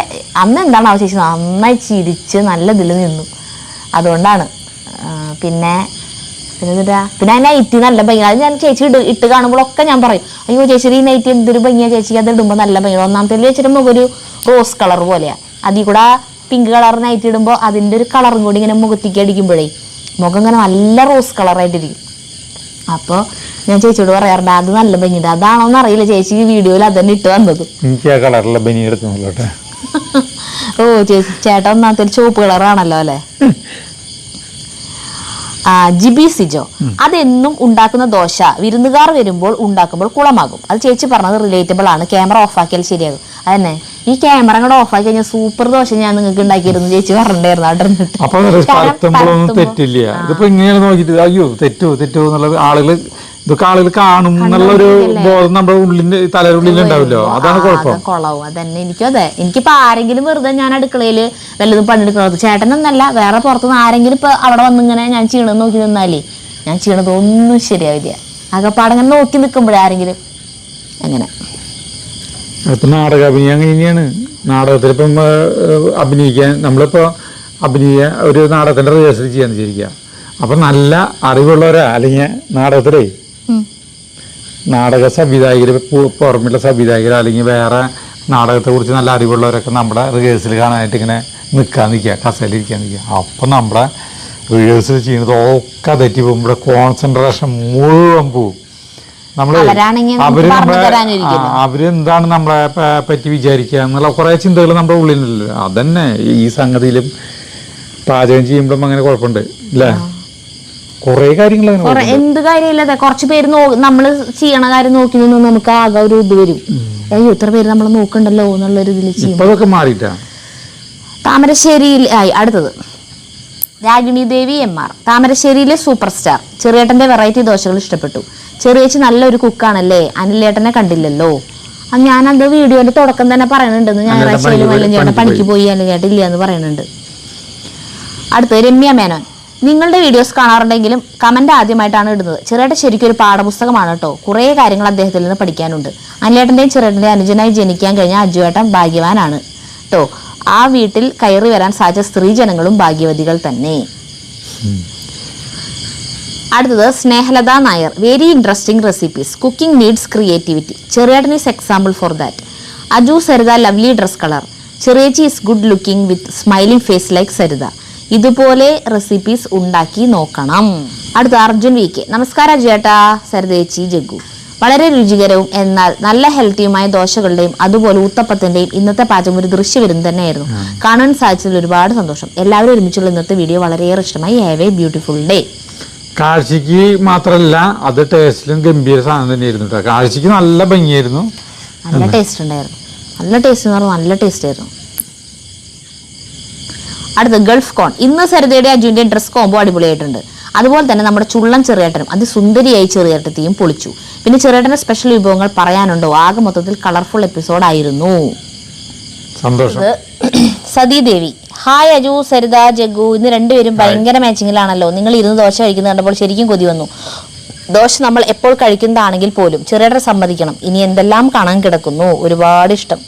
അന്ന് എന്താണ് ആ ചേച്ചി നന്നായി ചിരിച്ച് നല്ല ഇതിൽ നിന്നു. അതുകൊണ്ടാണ്. പിന്നെ ആ നൈറ്റി നല്ല ഭംഗി. അത് ഞാൻ ചേച്ചി ഇട്ട് കാണുമ്പോഴൊക്കെ ഞാൻ പറയും, അയ്യോ ചേച്ചി ഈ നൈറ്റി എന്തൊരു ഭംഗിയാണ് ചേച്ചി, അത് ഇടുമ്പോൾ നല്ല ഭംഗിയാണ്. ഒന്നാമത്തെ ചേച്ചിയുടെ മുഖം ഒരു റോസ് കളർ പോലെയാണ്. അതിൽ കൂടെ പിങ്ക് കളർ നൈറ്റി ഇടുമ്പോൾ അതിൻ്റെ ഒരു കളറും കൂടി ഇങ്ങനെ മുഖത്തേക്ക് അടിക്കുമ്പോഴേ മുഖം ഇങ്ങനെ നല്ല റോസ് കളറായിട്ടിരിക്കും. അപ്പോൾ ഞാൻ ചേച്ചിയോട് പറയാറുണ്ട് അത് നല്ല ഭംഗിയുണ്ട്. അതാണോന്ന് അറിയില്ല, ചേച്ചി വീഡിയോയിൽ അത് തന്നെ ഇട്ട് വന്നത്. ഓ ചേച്ചി ചേട്ടൻ ഒന്നാമത്തെ ചുവപ്പ് കളറാണല്ലോ അല്ലേ. ജിബി സിജോ. അതെന്നും ഉണ്ടാക്കുന്ന ദോശ വിരുന്നുകാർ വരുമ്പോൾ ഉണ്ടാക്കുമ്പോൾ കുളമാകും. അത് ചേച്ചി പറഞ്ഞത് റിലേറ്റബിൾ ആണ്. ക്യാമറ ഓഫാക്കിയാൽ ശരിയാകും. അതന്നെ, ഈ ക്യാമറ കൂടെ ഓഫാക്കി കഴിഞ്ഞാൽ സൂപ്പർ ദോശ ഞാൻ നിങ്ങൾക്ക് ഉണ്ടാക്കിയിരുന്നു ചേച്ചി പറഞ്ഞിട്ടുണ്ടായിരുന്നു. അവിടെ തെറ്റില്ല. ഇതിപ്പോ ഇങ്ങനെ നോക്കിട്ട് അയ്യോ തെറ്റോ എന്നുള്ളത് ഇതൊക്കെ ആളുകൾ കാണും എന്നുള്ളൊരു ബോധം നമ്മുടെ ഉള്ളിന്റെ തലയുള്ളിൽ ഉണ്ടാവില്ലോ. അതാണ് കുഴപ്പം. കൊള്ളാവും. അതന്നെ എനിക്കും അതെ. എനിക്കിപ്പോ ആരെങ്കിലും വെറുതെ ഞാൻ അടുക്കളയില് വല്ലതും പണിയെടുക്കുന്നത്, ചേട്ടനൊന്നല്ല വേറെ പുറത്തുനിന്ന് ആരെങ്കിലും ഇപ്പൊ അവിടെ വന്നിങ്ങനെ ഞാൻ ചെയ്യണത് നോക്കി നിന്നാലേ ഞാൻ ചെയ്യണത് ഒന്നും ശരിയാവില്ല. അകപ്പാടങ്ങനെ നോക്കി നിൽക്കുമ്പോഴേ ആരെങ്കിലും അങ്ങനെ. ഇപ്പൊ നാടക അഭിനയം അങ്ങനെയാണ്. നാടകത്തിൽ ഇപ്പം അഭിനയിക്കാൻ നമ്മളിപ്പോ ഒരു നാടകത്തിന്റെ റിഹേഴ്സൽ ചെയ്യാന്ന് വിചാരിക്കുക. അപ്പൊ നല്ല അറിവുള്ളവരാ അല്ലെങ്കിൽ നാടകത്തിലേ നാടക സംവിധായകര്, പുറമെയുള്ള സംവിധായകർ അല്ലെങ്കിൽ വേറെ നാടകത്തെ കുറിച്ച് നല്ല അറിവുള്ളവരൊക്കെ നമ്മുടെ റിഹേഴ്സൽ കാണാനായിട്ട് ഇങ്ങനെ നിൽക്കുക, കസേലിരിക്കാൻ നിൽക്കുക. അപ്പം നമ്മുടെ റിഹേഴ്സൽ ചെയ്യുന്നത് ഒക്കെ തെറ്റി പോകും. നമ്മുടെ കോൺസെൻട്രേഷൻ മുഴുവൻ പോവും. അവരെന്താണ് നമ്മളെ പറ്റി വിചാരിക്കുക എന്നുള്ള കുറെ ചിന്തകൾ നമ്മുടെ ഉള്ളിലുണ്ടല്ലോ. അതന്നെ ഈ സംഗതിയിലും പാചകം ചെയ്യുമ്പോഴും അങ്ങനെ കുഴപ്പമുണ്ട് അല്ലേ. കുറെ കാര്യങ്ങൾ എന്ത് കാര്യമില്ലാതെ കുറച്ച് പേര് നമ്മള് ചെയ്യണ കാര്യം നോക്കി നിന്ന് നമുക്ക് ആകെ ഒരു ഇത് വരും. അയ്യോ ഇത്ര പേര് നമ്മൾ നോക്കണ്ടല്ലോ എന്നുള്ളൊരു ഇതിൽ ചെയ്യും. മാറിയിട്ടാ. താമരശ്ശേരിയിൽ അടുത്തത് രാഗിണി ദേവി MR. താമരശ്ശേരിയിലെ സൂപ്പർ സ്റ്റാർ. ചെറിയേട്ടന്റെ വെറൈറ്റി ദോശകൾ ഇഷ്ടപ്പെട്ടു. ചെറിയേച്ചി നല്ലൊരു കുക്കാണല്ലേ, അനിലേട്ടനെ കണ്ടില്ലല്ലോ. ഞാനത് വീഡിയോന്റെ തുടക്കം തന്നെ പറയുന്നുണ്ടെന്ന്. ഞായറാഴ്ചയിലും അല്ലെങ്കിൽ ചേട്ടൻ പണിക്ക് പോയി അല്ലെങ്കിൽ ചേട്ടൻ ഇല്ല എന്ന് പറയുന്നുണ്ട്. അടുത്തത് രമ്യ മേനോൻ. നിങ്ങളുടെ വീഡിയോസ് കാണാറുണ്ടെങ്കിലും കമന്റ് ആദ്യമായിട്ടാണ് ഇടുന്നത്. ചെറിയേട്ടൻ ശരിക്കും ഒരു പാഠപുസ്തകമാണ് കേട്ടോ. കുറേ കാര്യങ്ങൾ അദ്ദേഹത്തിൽ നിന്ന് പഠിക്കാനുണ്ട്. അനിലേട്ടന്റെയും ചെറിയേട്ടന്റെയും അനുജനായി ജനിക്കാൻ കഴിഞ്ഞ അജുവേട്ടൻ ഭാഗ്യവാനാണ് കേട്ടോ. ആ വീട്ടിൽ കയറി വരാൻ സാധിച്ച സ്ത്രീജനങ്ങളും ഭാഗ്യവതികൾ തന്നെ. അടുത്തത് Snehalatha Nair. Very interesting recipes. Cooking needs creativity. ചെറിയേട്ടൻ is example for that. Aju Saritha lovely dress colour. ചെറിയേച്ചി is good looking with smiling face like Saritha. ഇതുപോലെ റെസിപ്പീസ് ഉണ്ടാക്കി നോക്കണം. അടുത്ത അർജുൻ VK. നമസ്കാരം ചേട്ടാ, സരിതേച്ചി, ജഗ്ഗു. വളരെ രുചികരവും എന്നാൽ നല്ല ഹെൽത്തിയുമായ ദോശകളുടെയും അതുപോലെ ഊത്തപ്പത്തിന്റെയും ഇന്നത്തെ പാചകം ഒരു ദൃശ്യവിരുന്ന് തന്നെയായിരുന്നു. കാണാൻ സാധിച്ചതിൽ ഒരുപാട് സന്തോഷം. എല്ലാവരും ഒരുമിച്ചുള്ള ഇന്നത്തെ വീഡിയോ വളരെയേറെ ഇഷ്ടമായി. Have a beautiful day. കാഴ്ചക്ക് മാത്രല്ല അത് ടേസ്റ്റിലും ഗംഭീര സാധനം തന്നെയായിരുന്നു കേട്ടോ. കാഴ്ചക്ക് നല്ല ഭംഗിയായിരുന്നു, നല്ല ടേസ്റ്റ് ഉണ്ടായിരുന്നു. നല്ല ടേസ്റ്റ് എന്ന് പറഞ്ഞാൽ നല്ല ടേസ്റ്റ് ആയിരുന്നു. അടുത്ത ഗൾഫ് കോൺ. ഇന്ന് സരിതയുടെ അജുവിന്റെ ഡ്രസ് കോംബോ അടിപൊളിയായിട്ടുണ്ട്. അതുപോലെ തന്നെ നമ്മുടെ ചുള്ളൻ ചെറിയേട്ടനും അതിസുന്ദരിയായി ചെറിയേട്ടത്തെയും പൊളിച്ചു. പിന്നെ ചെറിയേട്ടന്റെ സ്പെഷ്യൽ വിഭവങ്ങൾ പറയാനുണ്ടോ? ആകെ മൊത്തത്തിൽ കളർഫുൾ എപ്പിസോഡ് ആയിരുന്നു. സന്തോഷം. സതീദേവി, ഹായ് അജു, സരിത, ജഗ്ഗു. ഇന്ന് രണ്ടുപേരും ഭയങ്കര മാച്ചിങ്ങിലാണല്ലോ. നിങ്ങൾ ഇരുന്ന് ദോശ കഴിക്കുന്നത് കണ്ടപ്പോൾ ശരിക്കും കൊതി വന്നു. ദോശ നമ്മൾ എപ്പോൾ കഴിക്കുന്നതാണെങ്കിൽ പോലും ചെറിയേട്ടൻ സമ്മതിക്കണം, ഇനി എന്തെല്ലാം കാണാൻ കിടക്കുന്നു. ഒരുപാട് ഇഷ്ടം.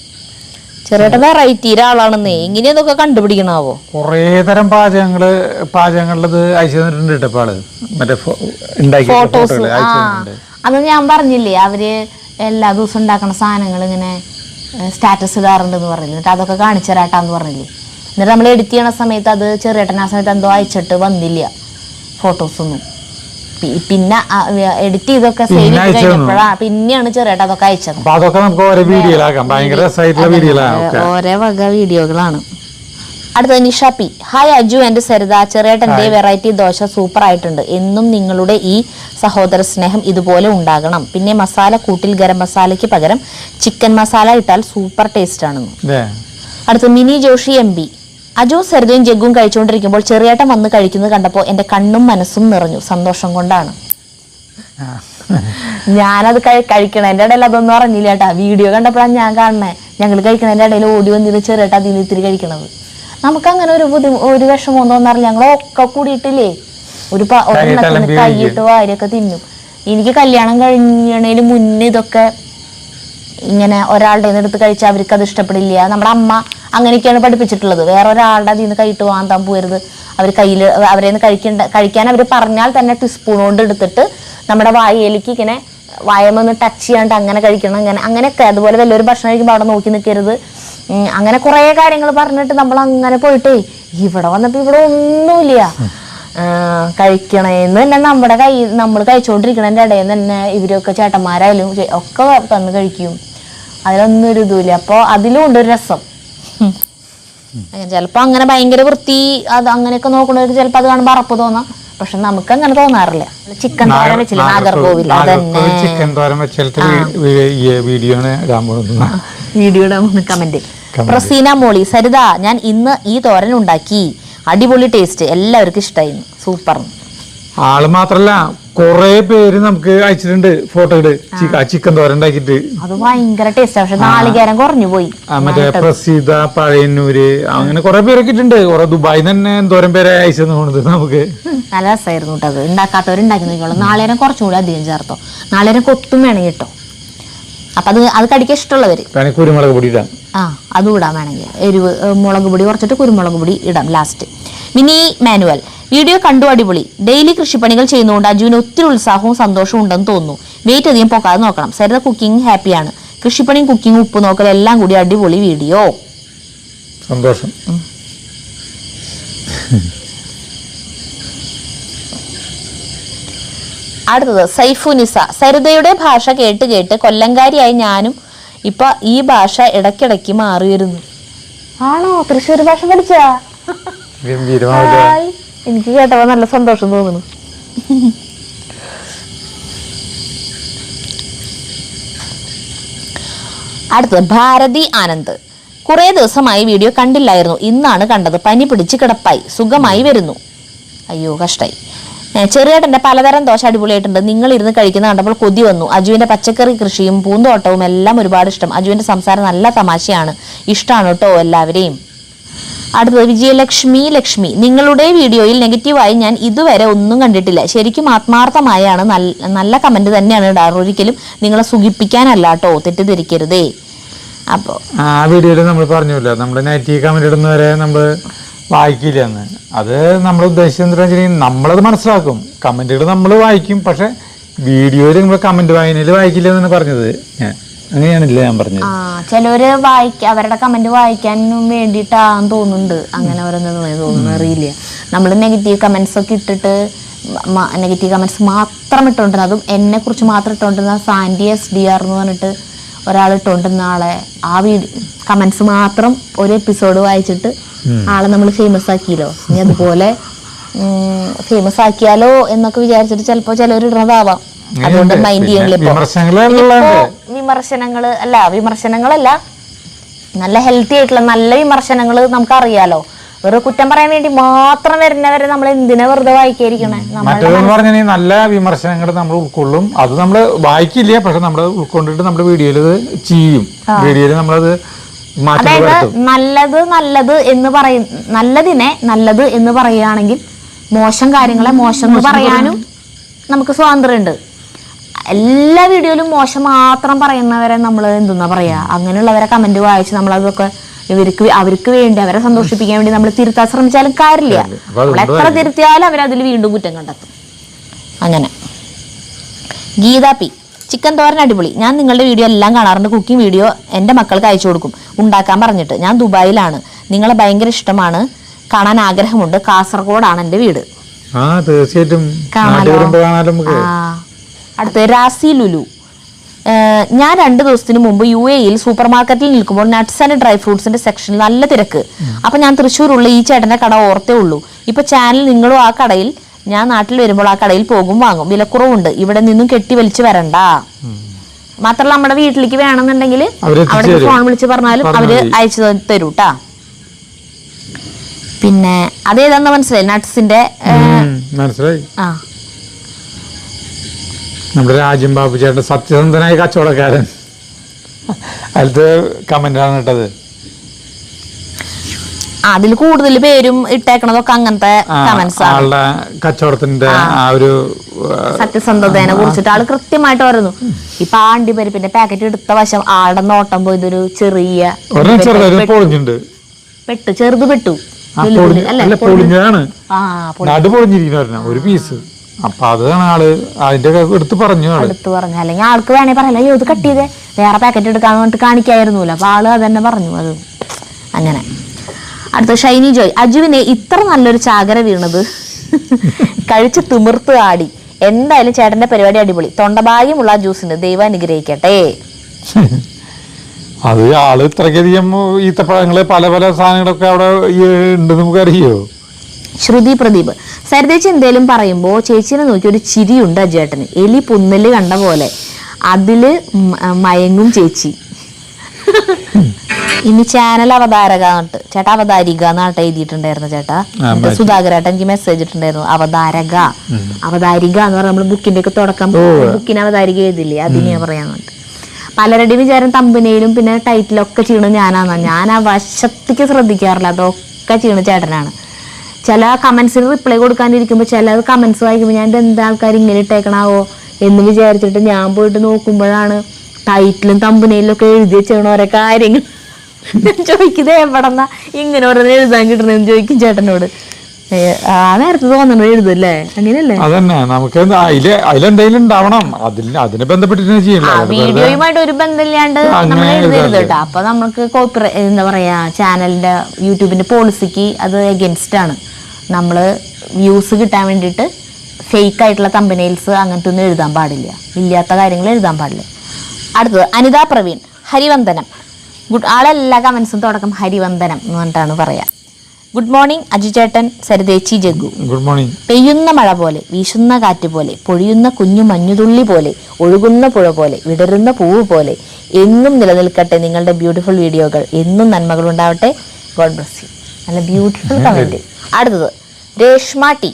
ചെറിയേട്ടൻ വെറൈറ്റി ആളാണെന്നേ, ഇങ്ങനെയൊക്കെ കണ്ടുപിടിക്കണാവോ? കുറേ തരം പാചകങ്ങളിലത് അയച്ചു തന്നിട്ടുണ്ട് കേട്ടോ ആള്. മറ്റേ ഫോട്ടോസ്. അത് ഞാൻ പറഞ്ഞില്ലേ, അവര് എല്ലാ ദിവസവും ഉണ്ടാക്കുന്ന സാധനങ്ങൾ ഇങ്ങനെ സ്റ്റാറ്റസ് ഇടാറുണ്ടെന്ന് പറഞ്ഞില്ലേ, എന്നിട്ട് അതൊക്കെ കാണിച്ചു തരാട്ടാന്ന് പറഞ്ഞില്ലേ. എന്നിട്ട് നമ്മൾ എഡിറ്റ് ചെയ്യണ സമയത്ത് അത് ചെറിയേട്ടൻ ആ സമയത്ത് എന്തോ അയച്ചിട്ട് വന്നില്ല ഫോട്ടോസൊന്നും. പിന്നെ എഡിറ്റ് ചെയ്തൊക്കെ സേവ് ചെയ്ത് കഴിഞ്ഞപ്പോഴാണ് പിന്നെയാണ് ചെറിയേട്ടൻ അതൊക്കെ അയച്ചത്. ഓരോ വക വീഡിയോകളാണ്. അടുത്തത് നിഷാപ്പി, ഹായ് അജു ആൻഡ് സരിത, ചെറിയേട്ടൻ്റെ വെറൈറ്റി ദോശ സൂപ്പർ ആയിട്ടുണ്ട്. എന്നും നിങ്ങളുടെ ഈ സഹോദര സ്നേഹം ഇതുപോലെ ഉണ്ടാകണം. പിന്നെ മസാല കൂട്ടിൽ ഗരം മസാലയ്ക്ക് പകരം ചിക്കൻ മസാല ഇട്ടാൽ സൂപ്പർ ടേസ്റ്റ് ആണെന്ന്. അടുത്ത മിനി ജോഷി എം ബി, അജു സരിതയും ജഗ്ഗും കഴിച്ചുകൊണ്ടിരിക്കുമ്പോൾ ചെറിയേട്ടൻ വന്ന് കഴിക്കുന്നത് കണ്ടപ്പോൾ എൻ്റെ കണ്ണും മനസ്സും നിറഞ്ഞു. സന്തോഷം കൊണ്ടാണ്. ഞാനത് കഴിക്കണതിൻ്റെ ഇടയിൽ അതൊന്നും അറിഞ്ഞില്ല കേട്ടാ. വീഡിയോ കണ്ടപ്പോഴാണ് ഞാൻ കാണണേ. ഞങ്ങൾ കഴിക്കണതിൻ്റെ ഇടയിൽ ഓടി വന്നിട്ട് ചെറിയേട്ട അതിന് ഇത്തിരി കഴിക്കണത്. നമുക്കങ്ങനെ ഒരു വിഷമം തോന്നാറില്ല. ഞങ്ങളൊക്കെ കൂടിയിട്ടില്ലേ ഒരെണ്ണത്തിന് കൈയിട്ട് വാരിയൊക്കെ തിന്നും. എനിക്ക് കല്യാണം കഴിഞ്ഞതിന് മുന്നേ ഇതൊക്കെ ഇങ്ങനെ ഒരാളുടെ അടുത്ത് കഴിച്ചാൽ അവർക്ക് അത് ഇഷ്ടപ്പെടില്ല. നമ്മുടെ അമ്മ അങ്ങനെയൊക്കെയാണ് പഠിപ്പിച്ചിട്ടുള്ളത്. വേറെ ഒരാളുടെ അതിൽ നിന്ന് കൈയിട്ട് വാന്താൻ പോരുത്. അവർ കയ്യിൽ അവരെ കഴിക്കാൻ അവർ പറഞ്ഞാൽ തന്നെ ടീസ്പൂൺ കൊണ്ട് എടുത്തിട്ട് നമ്മുടെ വായയിലേക്ക് ഇങ്ങനെ വായമൊന്ന് ടച്ച് ചെയ്യാണ്ട് അങ്ങനെ കഴിക്കണം. അങ്ങനെയൊക്കെ അതുപോലെ വലിയൊരു ഭക്ഷണം കഴിക്കുമ്പോൾ അവിടെ നോക്കി നിൽക്കരുത്. അങ്ങനെ കുറേ കാര്യങ്ങൾ പറഞ്ഞിട്ട് നമ്മൾ അങ്ങനെ പോയിട്ടേ ഇവിടെ വന്നപ്പോൾ ഇവിടെ ഒന്നുമില്ല. കഴിക്കണേന്ന് തന്നെ നമ്മുടെ നമ്മൾ കഴിച്ചുകൊണ്ടിരിക്കണതിൻ്റെ ഇടയിൽ തന്നെ ഇവരൊക്കെ ചേട്ടന്മാരായാലും ഒക്കെ തന്ന് കഴിക്കും. അതിലൊന്നും ഒരു ഇതുമില്ല. അപ്പോൾ അതിലും ഉണ്ടൊരു രസം. ചിലപ്പോൾ അങ്ങനെ ഭയങ്കര വൃത്തി അത് അങ്ങനെയൊക്കെ നോക്കണവർക്ക് ചിലപ്പോൾ അത് കാണുമ്പോൾ അറപ്പ് തോന്നാം. പക്ഷെ നമുക്ക് അങ്ങനെ തോന്നാറില്ല. ചിക്കൻ തോരൻ വെച്ചില്ല നാഗർകോവിൽ, അതന്നെ വീഡിയോ കമന്റ്. പ്രസീന മോളി, സരിത ഞാൻ ഇന്ന് ഈ തോരൻ ഉണ്ടാക്കി, അടിപൊളി ടേസ്റ്റ്, എല്ലാവർക്കും ഇഷ്ടമായി, സൂപ്പർ. ആള് മാത്രല്ല കൊറേ പേര് നമുക്ക് അയച്ചിട്ടുണ്ട് ഫോട്ടോ ചിക്കൻ തോരൻ ഉണ്ടാക്കിട്ട്. അത് ഭയങ്കര ടേസ്റ്റ്. പക്ഷെ നാളികേരം കുറഞ്ഞു പോയി. മറ്റേ പ്രസീത പഴയന്നൂര് അങ്ങനെ കുറെ പേരൊക്കെ ഇട്ടുണ്ട്. കുറെ ദുബായി തന്നെ എന്തോരം പേരെ അയച്ചു പോണത് നമുക്ക്. നല്ല രസമായിരുന്നു കേട്ടോ. അത് ഉണ്ടാക്കാത്തവരുണ്ടാക്കി നോക്കിയോളൂ. നാളേരം കുറച്ചും കൂടി അധികം ചേർത്തോ. നാളേരം കൊത്തും വേണമെങ്കിൽ കേട്ടോ. അപ്പൊ അത് കടിക്കാൻ ഇഷ്ടമുള്ളവര് കുരുമുളക് പൊടി ഇടാം. അതും ഇടാൻ വേണമെങ്കിൽ എരിവ് മുളക് പൊടി കുറച്ചിട്ട് കുരുമുളക് പൊടി ഇടാം ലാസ്റ്റ്. മിനി മാനുവൽ, വീഡിയോ കണ്ടു, അടിപൊളി. ഡെയിലി കൃഷിപ്പണികൾ ചെയ്യുന്നതുകൊണ്ട് അജുവിന് ഒത്തിരി ഉത്സാഹവും സന്തോഷവും ഉണ്ടെന്ന് തോന്നുന്നു. വെയിറ്റ് അധികം പോക്കാതെ നോക്കണം. സരിത കുക്കിംഗ് ഹാപ്പിയാണ്. കൃഷിപ്പണിയും കുക്കിംഗ് ഉപ്പ് നോക്കൽ എല്ലാം കൂടി അടിപൊളി വീഡിയോ. സന്തോഷം. അടുത്തത് സൈഫുനിസ, സരിതയുടെ ഭാഷ കേട്ട് കേട്ട് കൊല്ലങ്കാരിയായി ഞാനും ഇപ്പൊ ഈ ഭാഷ ഇടയ്ക്കിടയ്ക്ക് മാറി വരുന്നു. ആണോ? തൃശ്ശൂർ ഭാഷ പഠിച്ചാ? എനിക്ക് കേട്ടപ്പോ നല്ല സന്തോഷം തോന്നുന്നു. അടുത്തത് ഭാരതി ആനന്ദ്, കുറെ ദിവസമായി വീഡിയോ കണ്ടില്ലായിരുന്നു, ഇന്നാണ് കണ്ടത്. പനി പിടിച്ച് കിടപ്പായി, സുഖമായി വരുന്നു. അയ്യോ കഷ്ടായി. ചെറിയേട്ടൻ്റെ പലതരം ദോശ അടിപൊളിയായിട്ടുണ്ട്. നിങ്ങൾ ഇരുന്ന് കഴിക്കുന്ന കണ്ടപ്പോൾ കൊതി വന്നു. അജുവിൻ്റെ പച്ചക്കറി കൃഷിയും പൂന്തോട്ടവും എല്ലാം ഒരുപാട് ഇഷ്ടം. അജുവിൻ്റെ സംസാരം നല്ല തമാശയാണ്. ഇഷ്ടമാണ് കേട്ടോ എല്ലാവരെയും. അടുത്തത് വിജയലക്ഷ്മി, നിങ്ങളുടെ വീഡിയോയിൽ നെഗറ്റീവായി ഞാൻ ഇതുവരെ ഒന്നും കണ്ടിട്ടില്ല. ശരിക്കും ആത്മാർത്ഥമായാണ് നല്ല കമന്റ് തന്നെയാണ് ഇടാറ്. ഒരിക്കലും നിങ്ങളെ സുഖിപ്പിക്കാനല്ല കേട്ടോ, തെറ്റിദ്ധരിക്കരുതേ. അപ്പോൾ ആ വീഡിയോയിൽ നമ്മൾ പറഞ്ഞില്ല, നമ്മൾ നെഗറ്റീവ് കമന്റ് ഇടുന്നവരെ നമ്മൾ വായിക്കില്ല എന്ന്. അത് നമ്മൾ ഉദ്ദേശിച്ചത് എന്താ വെച്ചിട്ടുണ്ടെങ്കിൽ നമ്മളത് മനസ്സിലാക്കും. കമന്റുകൾ നമ്മൾ വായിക്കും, പക്ഷെ വീഡിയോയിൽ നമ്മൾ കമന്റ് വായനയിൽ വായിക്കില്ല എന്നാണ് പറഞ്ഞത്. അങ്ങനെയാണില്ല ഞാൻ പറഞ്ഞത്. ചിലവര് അവരുടെ കമന്റ് വായിക്കാൻ വേണ്ടിയിട്ടാന്ന് തോന്നുന്നുണ്ട്. അങ്ങനെ ഓരോന്നും തോന്നുന്നു, അറിയില്ല. നമ്മൾ നെഗറ്റീവ് കമന്റ്സ് ഒക്കെ ഇട്ടിട്ട് നെഗറ്റീവ് കമന്റ്സ് മാത്രം ഇട്ടുകൊണ്ടിരുന്നത്, അതും എന്നെ കുറിച്ച് മാത്രം ഇട്ടുകൊണ്ടിരുന്ന സാൻഡി SDR എന്ന് പറഞ്ഞിട്ട് ഒരാൾ ഇട്ടുകൊണ്ടിരുന്ന ആളെ ആ കമന്റ്സ് മാത്രം ഒരു എപ്പിസോഡ് വായിച്ചിട്ട് ആളെ നമ്മൾ ഫേമസ് ആക്കിയല്ലോ. ഇനി അതുപോലെ ഫേമസ് ആക്കിയാലോ എന്നൊക്കെ വിചാരിച്ചിട്ട് ചിലപ്പോ ചിലവർ ഇടുന്നതാവാം. അതുകൊണ്ട് മൈൻഡ് ചെയ്യണില്ല. വിമർശനങ്ങളല്ല, നല്ല ഹെൽത്തി ആയിട്ടുള്ള നല്ല വിമർശനങ്ങൾ നമുക്ക് അറിയാലോ. വെറുതെ കുറ്റം പറയാൻ വേണ്ടി മാത്രം വരുന്നവരെ നമ്മൾ എന്തിനാ വെറുതെ വായിക്കാതിരിക്കണേ? നല്ല വിമർശനങ്ങൾ നമ്മൾ ഉൾക്കൊള്ളും. അത് നമ്മൾ വായിക്കില്ല, പക്ഷെ നമ്മൾ ഉൾക്കൊണ്ടിട്ട് നമ്മുടെ വീഡിയോയിൽ ചെയ്യും. വീഡിയോയിൽ നമ്മളത് അതായത് നല്ലത് എന്ന് പറയും, നല്ലതിനെ നല്ലത് എന്ന് പറയുകയാണെങ്കിൽ മോശം കാര്യങ്ങളെ മോശം എന്ന് പറയാനും നമുക്ക് സ്വാതന്ത്ര്യമുണ്ട്. എല്ലാ വീഡിയോയിലും മോശം മാത്രം പറയുന്നവരെ നമ്മൾ എന്തെന്നാ പറയാ, അങ്ങനെയുള്ളവരെ കമന്റ് വായിച്ച് നമ്മൾ അതൊക്കെ അവർക്ക് വേണ്ടി അവരെ സന്തോഷിപ്പിക്കാൻ വേണ്ടി നമ്മൾ തിരുത്താൻ ശ്രമിച്ചാലും കാര്യമില്ല. നമ്മൾ എത്ര തിരുത്തിയാലും അവരതിൽ വീണ്ടും കുറ്റം കണ്ടെത്തും. അങ്ങനെ ഗീത പി, ചിക്കൻ തോരൻ അടിപൊളി. ഞാൻ നിങ്ങളുടെ വീഡിയോ എല്ലാം കാണാറുണ്ട്. കുക്കിംഗ് വീഡിയോ എൻ്റെ മക്കൾക്ക് അയച്ചു കൊടുക്കും ഉണ്ടാക്കാൻ പറഞ്ഞിട്ട്. ഞാൻ ദുബായിലാണ്. നിങ്ങളെ ഭയങ്കര ഇഷ്ടമാണ്, കാണാൻ ആഗ്രഹമുണ്ട്. കാസർഗോഡാണ് എൻ്റെ വീട്. തീർച്ചയായിട്ടും അടുത്ത് രാസി ലുലു. ഞാൻ 2 ദിവസത്തിന് മുമ്പ് UAE സൂപ്പർ മാർക്കറ്റിൽ നിൽക്കുമ്പോൾ നട്ട്സ് ആൻഡ് ഡ്രൈ ഫ്രൂട്ട്സിന്റെ സെക്ഷനിൽ നല്ല തിരക്ക്. അപ്പൊ ഞാൻ തൃശ്ശൂരുള്ള ഈ ചേട്ടന്റെ കട ഓർത്തേ ഉള്ളൂ. ഇപ്പൊ ചാനൽ നിങ്ങളും ആ കടയിൽ, ഞാൻ നാട്ടിൽ വരുമ്പോൾ ആ കടയിൽ പോകും, വാങ്ങും. വിലക്കുറവുണ്ട്. ഇവിടെ നിന്നും കെട്ടി വലിച്ചു വരണ്ട. മാത്രമല്ല നമ്മുടെ വീട്ടിലേക്ക് വേണമെന്നുണ്ടെങ്കിൽ അവിടെ ഫോൺ വിളിച്ച് പറഞ്ഞാലും അവര് അയച്ചു തരൂട്ടാ. പിന്നെ അതേതാന്ന് മനസ്സിലായി? നട്ട്സിന്റെ മനസ്സിലായി. നമ്മുടെ രാജ്യം ബാബു ചേട്ടൻ സത്യസന്ധനായ കച്ചവടക്കാരൻ. അതിലത്തെ കമന്റാണ് ഇട്ടത്. അതിൽ കൂടുതൽ പേരും ഇട്ടേക്കണതൊക്കെ അങ്ങനത്തെ കമന്റ്സ് ആണ്. കച്ചവടത്തിന്റെ ആ ഒരു സത്യസന്ധതയെ കുറിച്ചിട്ട് ആള് കൃത്യമായിട്ട് പറയുന്നു. ഇപ്പൊ അണ്ടിപ്പരിപ്പിന്റെ പാക്കറ്റ് എടുത്ത വശം ആളുടെ നോട്ടം പോയി ഒരു ചെറിയ പെട്ടു, ചെറുത് പെട്ടു, ഒരു പീസ്. അപ്പൊ അതാണ് ആള് അതിന്റെ എടുത്ത് പറഞ്ഞു. അല്ലെങ്കിൽ ആൾക്ക് വേണേ പറയല, അയ്യോ ഇത് കട്ട് ചെയ്തേ, വേറെ പാക്കറ്റ് എടുക്കാന്ന് പറഞ്ഞിട്ട് കാണിക്കായിരുന്നില്ല. അപ്പൊ ആള് അതന്നെ പറഞ്ഞു. അത് അങ്ങനെ. അടുത്ത ഷൈനി ജോയ്, അജുവിനെ ഇത്ര നല്ലൊരു ചാകര വീണത് കഴിച്ച് തിമിർത്ത് ആടി. എന്തായാലും ചേട്ടന്റെ പരിപാടി അടിപൊളി. തൊണ്ടഭാഗ്യമുള്ള ജ്യൂസിന് ദൈവം അനുഗ്രഹിക്കട്ടെ. അത് ആള് ഇത്രയ്ക്കധികം ഈത്തപ്പഴങ്ങള് പല പല സാധനങ്ങളൊക്കെ അവിടെ ഉണ്ട്, നമുക്കറിയോ. ശ്രുതി പ്രദീപ്, സരിതേച്ചി എന്തേലും പറയുമ്പോ ചേച്ചിനെ നോക്കി ഒരു ചിരിയുണ്ട് അജുവേട്ടന്. എലി പുന്നല് കണ്ട പോലെ അതില് മയങ്ങും ചേച്ചി. ഇനി ചാനൽ അവതാരക എന്നിട്ട് ചേട്ടാ, അവതാരിക എന്നാട്ടെ എഴുതിയിട്ടുണ്ടായിരുന്നു ചേട്ടാ. സുധാകരേട്ടൻ എനിക്ക് മെസ്സേജ് ഇട്ടുണ്ടായിരുന്നു. അവതാരിക എന്ന് പറഞ്ഞാൽ നമ്മള് ബുക്കിന്റെ ഒക്കെ തുടക്കം ബുക്കിന് അവതാരിക എഴുതില്ലേ, അതിനെ പറയാന്നുണ്ട്. പലരുടെയും വിചാരം തമ്പനയിലും പിന്നെ ടൈറ്റിലൊക്കെ ചെയ്യണത് ഞാനാന്നാ. ഞാൻ ആ വശത്തേക്ക് ശ്രദ്ധിക്കാറില്ല, അതൊക്കെ ചെയ്യണ ചേട്ടനാണ്. ചില കമന്റ്സിന് റിപ്ലൈ കൊടുക്കാനിരിക്കുമ്പോൾ ചില കമന്റ്സ് വായിക്കുമ്പോൾ ഞാൻ എന്താ ആൾക്കാർ ഇങ്ങനെ ഇട്ടേക്കണാവോ എന്ന് വിചാരിച്ചിട്ട് ഞാൻ പോയിട്ട് നോക്കുമ്പോഴാണ് ടൈറ്റിലും തമ്പനയിലും ഒക്കെ എഴുതി വെച്ചേക്കണ ഓരോ കാര്യങ്ങൾ. ചോദിക്കുന്നത് എവിടെന്നാ ഇങ്ങനെ ഓരോന്ന് എഴുതാൻ കിട്ടണെന്ന് ചോദിക്കും ചേട്ടനോട്. ആ നേരത്തെ തോന്നണോ എഴുതല്ലേ, അങ്ങനെയല്ലേ? അതന്നെ, നമുക്ക് അതിലെന്തെങ്കിലും ഉണ്ടാവണം, അതിനെ ബന്ധപ്പെട്ടിട്ട് ചെയ്യണം. വീഡിയോയുമായിട്ട് ഒരു ബന്ധമില്ലാണ്ട് നമ്മൾ എഴുതരുത് കേട്ടോ. അപ്പൊ നമുക്ക് എന്താ പറയാ, ചാനലിന്റെ യൂട്യൂബിന്റെ പോളിസിക്ക് അത് എഗൻസ്റ്റ് ആണ്. നമ്മള് വ്യൂസ് കിട്ടാൻ വേണ്ടിയിട്ട് ഫേക്ക് ആയിട്ടുള്ള തമ്പനെയിൽസ് അങ്ങനത്തെ ഒന്നും എഴുതാൻ പാടില്ല, ഇല്ലാത്ത കാര്യങ്ങൾ എഴുതാൻ പാടില്ല. അടുത്തത് അനിത പ്രവീൺ, ഹരിവന്ദനം. ആളെല്ലാ കമന്റ്സും തുടക്കം ഹരിവന്ദനം എന്ന് പറഞ്ഞിട്ടാണ് പറയാ. ഗുഡ് മോർണിംഗ് അജു ചേട്ടൻ, സരിതേച്ചി, ജഗ്ഗു. Good morning. പെയ്യുന്ന മഴ പോലെ, വീശുന്ന കാറ്റ് പോലെ, പൊഴിയുന്ന കുഞ്ഞു മഞ്ഞുതുള്ളി പോലെ, ഒഴുകുന്ന പുഴ പോലെ, വിടരുന്ന പൂവ് പോലെ എന്നും നിലനിൽക്കട്ടെ നിങ്ങളുടെ ബ്യൂട്ടിഫുൾ വീഡിയോകൾ. എന്നും നന്മകൾ ഉണ്ടാവട്ടെ. God bless you. നല്ല ബ്യൂട്ടിഫുൾ കമന്റ്. അടുത്തത് രേഷ്മ ടി,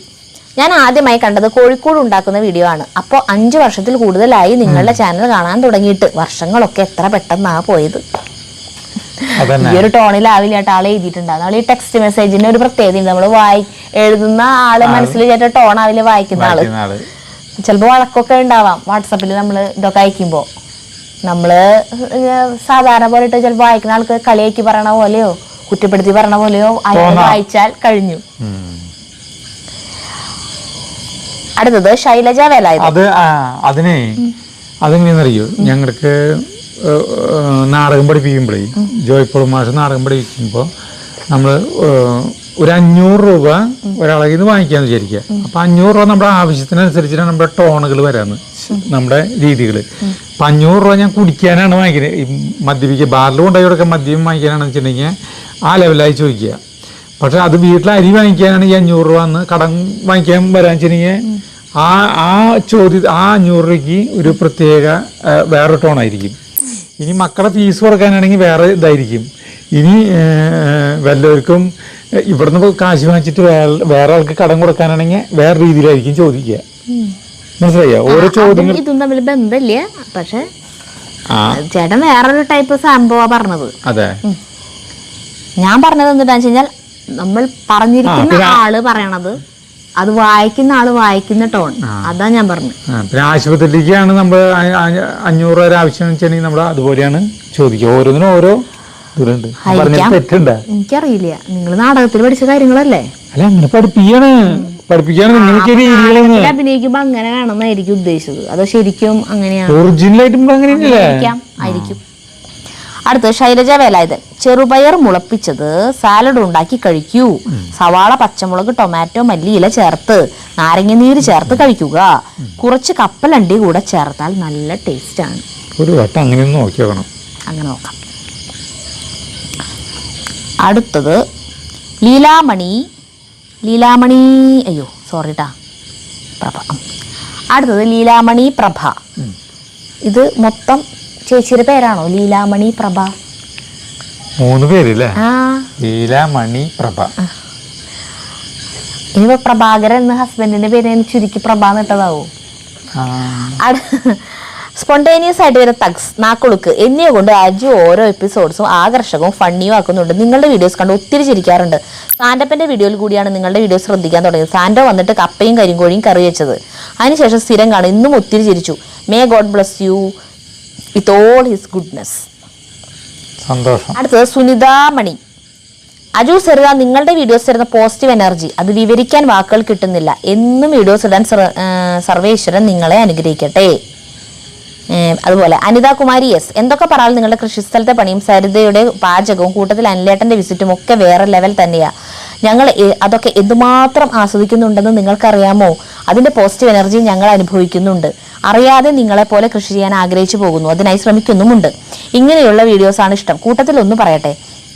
ഞാൻ ആദ്യമായി കണ്ടത് കോഴിക്കോട് ഉണ്ടാക്കുന്ന വീഡിയോ ആണ്. അപ്പോൾ 5 വർഷത്തിൽ കൂടുതലായി നിങ്ങളുടെ ചാനൽ കാണാൻ തുടങ്ങിയിട്ട്. വർഷങ്ങളൊക്കെ എത്ര പെട്ടെന്നാ പോയത്. ഈ ഒരു ടോണിലാവില്ല കേട്ടോ ആളെ എഴുതിയിട്ടുണ്ടാകും. നമ്മൾ ഈ ടെക്സ്റ്റ് മെസ്സേജിന്റെ ഒരു പ്രത്യേകത, നമ്മൾ എഴുതുന്ന ആളെ മനസ്സിൽ ചേട്ട ടോണാവില്ല വായിക്കുന്ന ആള്. ചിലപ്പോൾ വഴക്കൊക്കെ ഉണ്ടാവാം വാട്സപ്പിൽ നമ്മൾ ഇതൊക്കെ അയക്കുമ്പോൾ. നമ്മള് സാധാരണ പോലെ ഇട്ട് ചിലപ്പോൾ വായിക്കുന്ന ആൾക്ക് കളിയാക്കി പറയണ പോലെയോ കുറ്റപ്പെടുത്തി പറയണ പോലെയോ അയാൾ വായിച്ചാൽ കഴിഞ്ഞു. അടുത്തത് ശൈലജ വേലായുധൻ. അതെങ്ങനെയെന്നറിയോ, ഞങ്ങൾക്ക് നാടകം പഠിപ്പിക്കുമ്പോഴേ, ജോയ്പോൾ മാഷ് നാടകം പഠിപ്പിക്കുമ്പോൾ നമ്മൾ ഒരു 500 രൂപ ഒരാളെ ഇത് വാങ്ങിക്കാന്ന് വിചാരിക്കുക. അപ്പൊ 500 രൂപ നമ്മുടെ ആവശ്യത്തിനനുസരിച്ചിട്ടാണ് നമ്മുടെ ടോണുകൾ വരാന്ന്, നമ്മുടെ രീതികൾ. അപ്പൊ 500 രൂപ ഞാൻ കുടിക്കാനാണ് വാങ്ങിക്കുന്നത്. ഈ മദ്യപിക്കുക ബാറിൽ കൊണ്ടുപോയി കൊടുക്കാൻ മദ്യം വാങ്ങിക്കാനാണെന്ന് വെച്ചിട്ടുണ്ടെങ്കിൽ ആ ലെവലായി ചോദിക്കുക. പക്ഷെ അത് വീട്ടിൽ അരി വാങ്ങിക്കാനാണ് ഈ 500 രൂപ എന്ന് കടം വാങ്ങിക്കാൻ വരാൻ വെച്ചിട്ടുണ്ടെങ്കിൽ ആ 500 രൂപയ്ക്ക് ഒരു പ്രത്യേക വേറെ ടോണായിരിക്കും. ഇനി മക്കളെ ഫീസ് കൊടുക്കാനാണെങ്കിൽ വേറെ ഇതായിരിക്കും. ഇനി വല്ലവർക്കും ഇവിടുന്ന് കാശ് വാങ്ങിച്ചിട്ട് വേറെ ആൾക്ക് കടം കൊടുക്കാനാണെങ്കിൽ വേറെ രീതിയിലായിരിക്കും ചോദിക്കുക. മനസ്സിലായോ? ഓരോ ചോദ്യങ്ങൾ ഇതും തമ്മിൽ ബന്ധമില്ല. പക്ഷെ ചേട്ടൻ വേറൊരു ടൈപ്പ് സംഭവം പറഞ്ഞത്. അതെ, ഞാൻ പറഞ്ഞത് എന്താണെന്ന് വെച്ച് കഴിഞ്ഞാൽ നമ്മൾ പറഞ്ഞിരിക്കുന്ന ആള് പറയണത് അത് വായിക്കുന്ന ആള് വായിക്കുന്ന ടോൺ, അതാ ഞാൻ പറഞ്ഞത്. പിന്നെ ആശുപത്രിയിലേക്കാണ് നമ്മൾ 500 രൂപ ആവശ്യം വെച്ചിട്ടുണ്ടെങ്കിൽ നമ്മൾ അതുപോലെയാണ് ചോദിക്കുക. ഓരോന്നിനും ഓരോ ദൂരമുണ്ട്. തെറ്റുണ്ടോ? എനിക്കറിയില്ല, നിങ്ങൾ നാടകത്തിൽ പഠിച്ച കാര്യങ്ങളല്ലേ. അല്ല, അങ്ങനെ പഠിപ്പിക്കാണ് നിങ്ങൾക്ക് രീതികളൊന്നും. അഭിനയിക്കുമ്പോ അങ്ങനെ വേണമെന്നായിരിക്കും ഉദ്ദേശിച്ചത്, അതോ ശരിക്കും അങ്ങനെയാണ്? ഒറിജിനലായിട്ടും അങ്ങനെയല്ലേ ആയിരിക്കും. അടുത്ത് ശൈലജ വേലായുധൻ. ചെറുപയർ മുളപ്പിച്ചത് സാലഡ് ഉണ്ടാക്കി കഴിക്കൂ. സവാള, പച്ചമുളക്, ടൊമാറ്റോ, മല്ലിയില ചേർത്ത് നാരങ്ങനീര് ചേർത്ത് കഴിക്കുക. കുറച്ച് കപ്പലണ്ടി കൂടെ ചേർത്താൽ നല്ല ടേസ്റ്റ് ആണ്. ഒരു വട്ടം അങ്ങനെ നോക്കി നോക്കണം. അങ്ങനെ നോക്കാം. അടുത്തത് ലീലാമണി. അയ്യോ സോറി ട്ടാ, പ്രഭ. അടുത്തത് ലീലാമണി പ്രഭ. ഇത് മൊത്തം ചേച്ചിയുടെ പേരാണോ? ലീലാമണി പ്രഭ. 3 പേരില്ലേ? ലീലാമണി പ്രഭ. ഇനിയിപ്പോ പ്രഭാകരൻ എന്ന ഹസ്ബൻഡിന്റെ പേര് ചുരുക്കി പ്രഭ എന്നിട്ടതാവോ? സ്പോണ്ടേനിയസ് ആയിട്ട് വരുന്ന തഗ്സ്, നാക്കുളുക്ക് എന്നിവ കൊണ്ട് അജു ഓരോ എപ്പിസോഡ്സും ആകർഷകവും ഫണ്ണിയും ആക്കുന്നുണ്ട്. നിങ്ങളുടെ വീഡിയോസ് കണ്ട് ഒത്തിരി ചിരിക്കാറുണ്ട്. സാന്റപ്പന്റെ വീഡിയോയിൽ കൂടിയാണ് നിങ്ങളുടെ വീഡിയോസ് ശ്രദ്ധിക്കാൻ തുടങ്ങിയത്. സാന്റോ വന്നിട്ട് കപ്പയും കരിങ്കോഴിയും കറി വെച്ചത്, അതിനുശേഷം സ്ഥിരം കാണും. ഇന്നും ഒത്തിരി ചിരിച്ചു. May God bless you with all his goodness. സന്തോഷം. അടുത്തത് സുനിതാമണി. അജു സരിത, നിങ്ങളുടെ വീഡിയോസ് തരുന്ന പോസിറ്റീവ് എനർജി അത് വിവരിക്കാൻ വാക്കുകൾ കിട്ടുന്നില്ല. എന്നും വീഡിയോസ് ഇടാൻ സർവേശ്വരൻ നിങ്ങളെ അനുഗ്രഹിക്കട്ടെ. അതുപോലെ അനിത കുമാരി എസ്. എന്തൊക്കെ പറഞ്ഞാലും നിങ്ങളുടെ കൃഷിസ്ഥലത്തെ പണിയും സരിതയുടെ പാചകവും കൂട്ടത്തിൽ അനിലേട്ടന്റെ വിസിറ്റും ഒക്കെ വേറെ ലെവൽ തന്നെയാ. ഞങ്ങൾ അതൊക്കെ എന്തുമാത്രം ആസ്വദിക്കുന്നുണ്ടെന്ന് നിങ്ങൾക്കറിയാമോ? അതിന്റെ പോസിറ്റീവ് എനർജി ഞങ്ങൾ അനുഭവിക്കുന്നുണ്ട്. അറിയാതെ നിങ്ങളെ പോലെ കൃഷി ചെയ്യാൻ ആഗ്രഹിച്ചു പോകുന്നു, അതിനായി ശ്രമിക്കുന്നുമുണ്ട്. ഇങ്ങനെയുള്ള വീഡിയോസാണ് ഇഷ്ടം. കൂട്ടത്തിൽ ഒന്ന് പറയട്ടെ,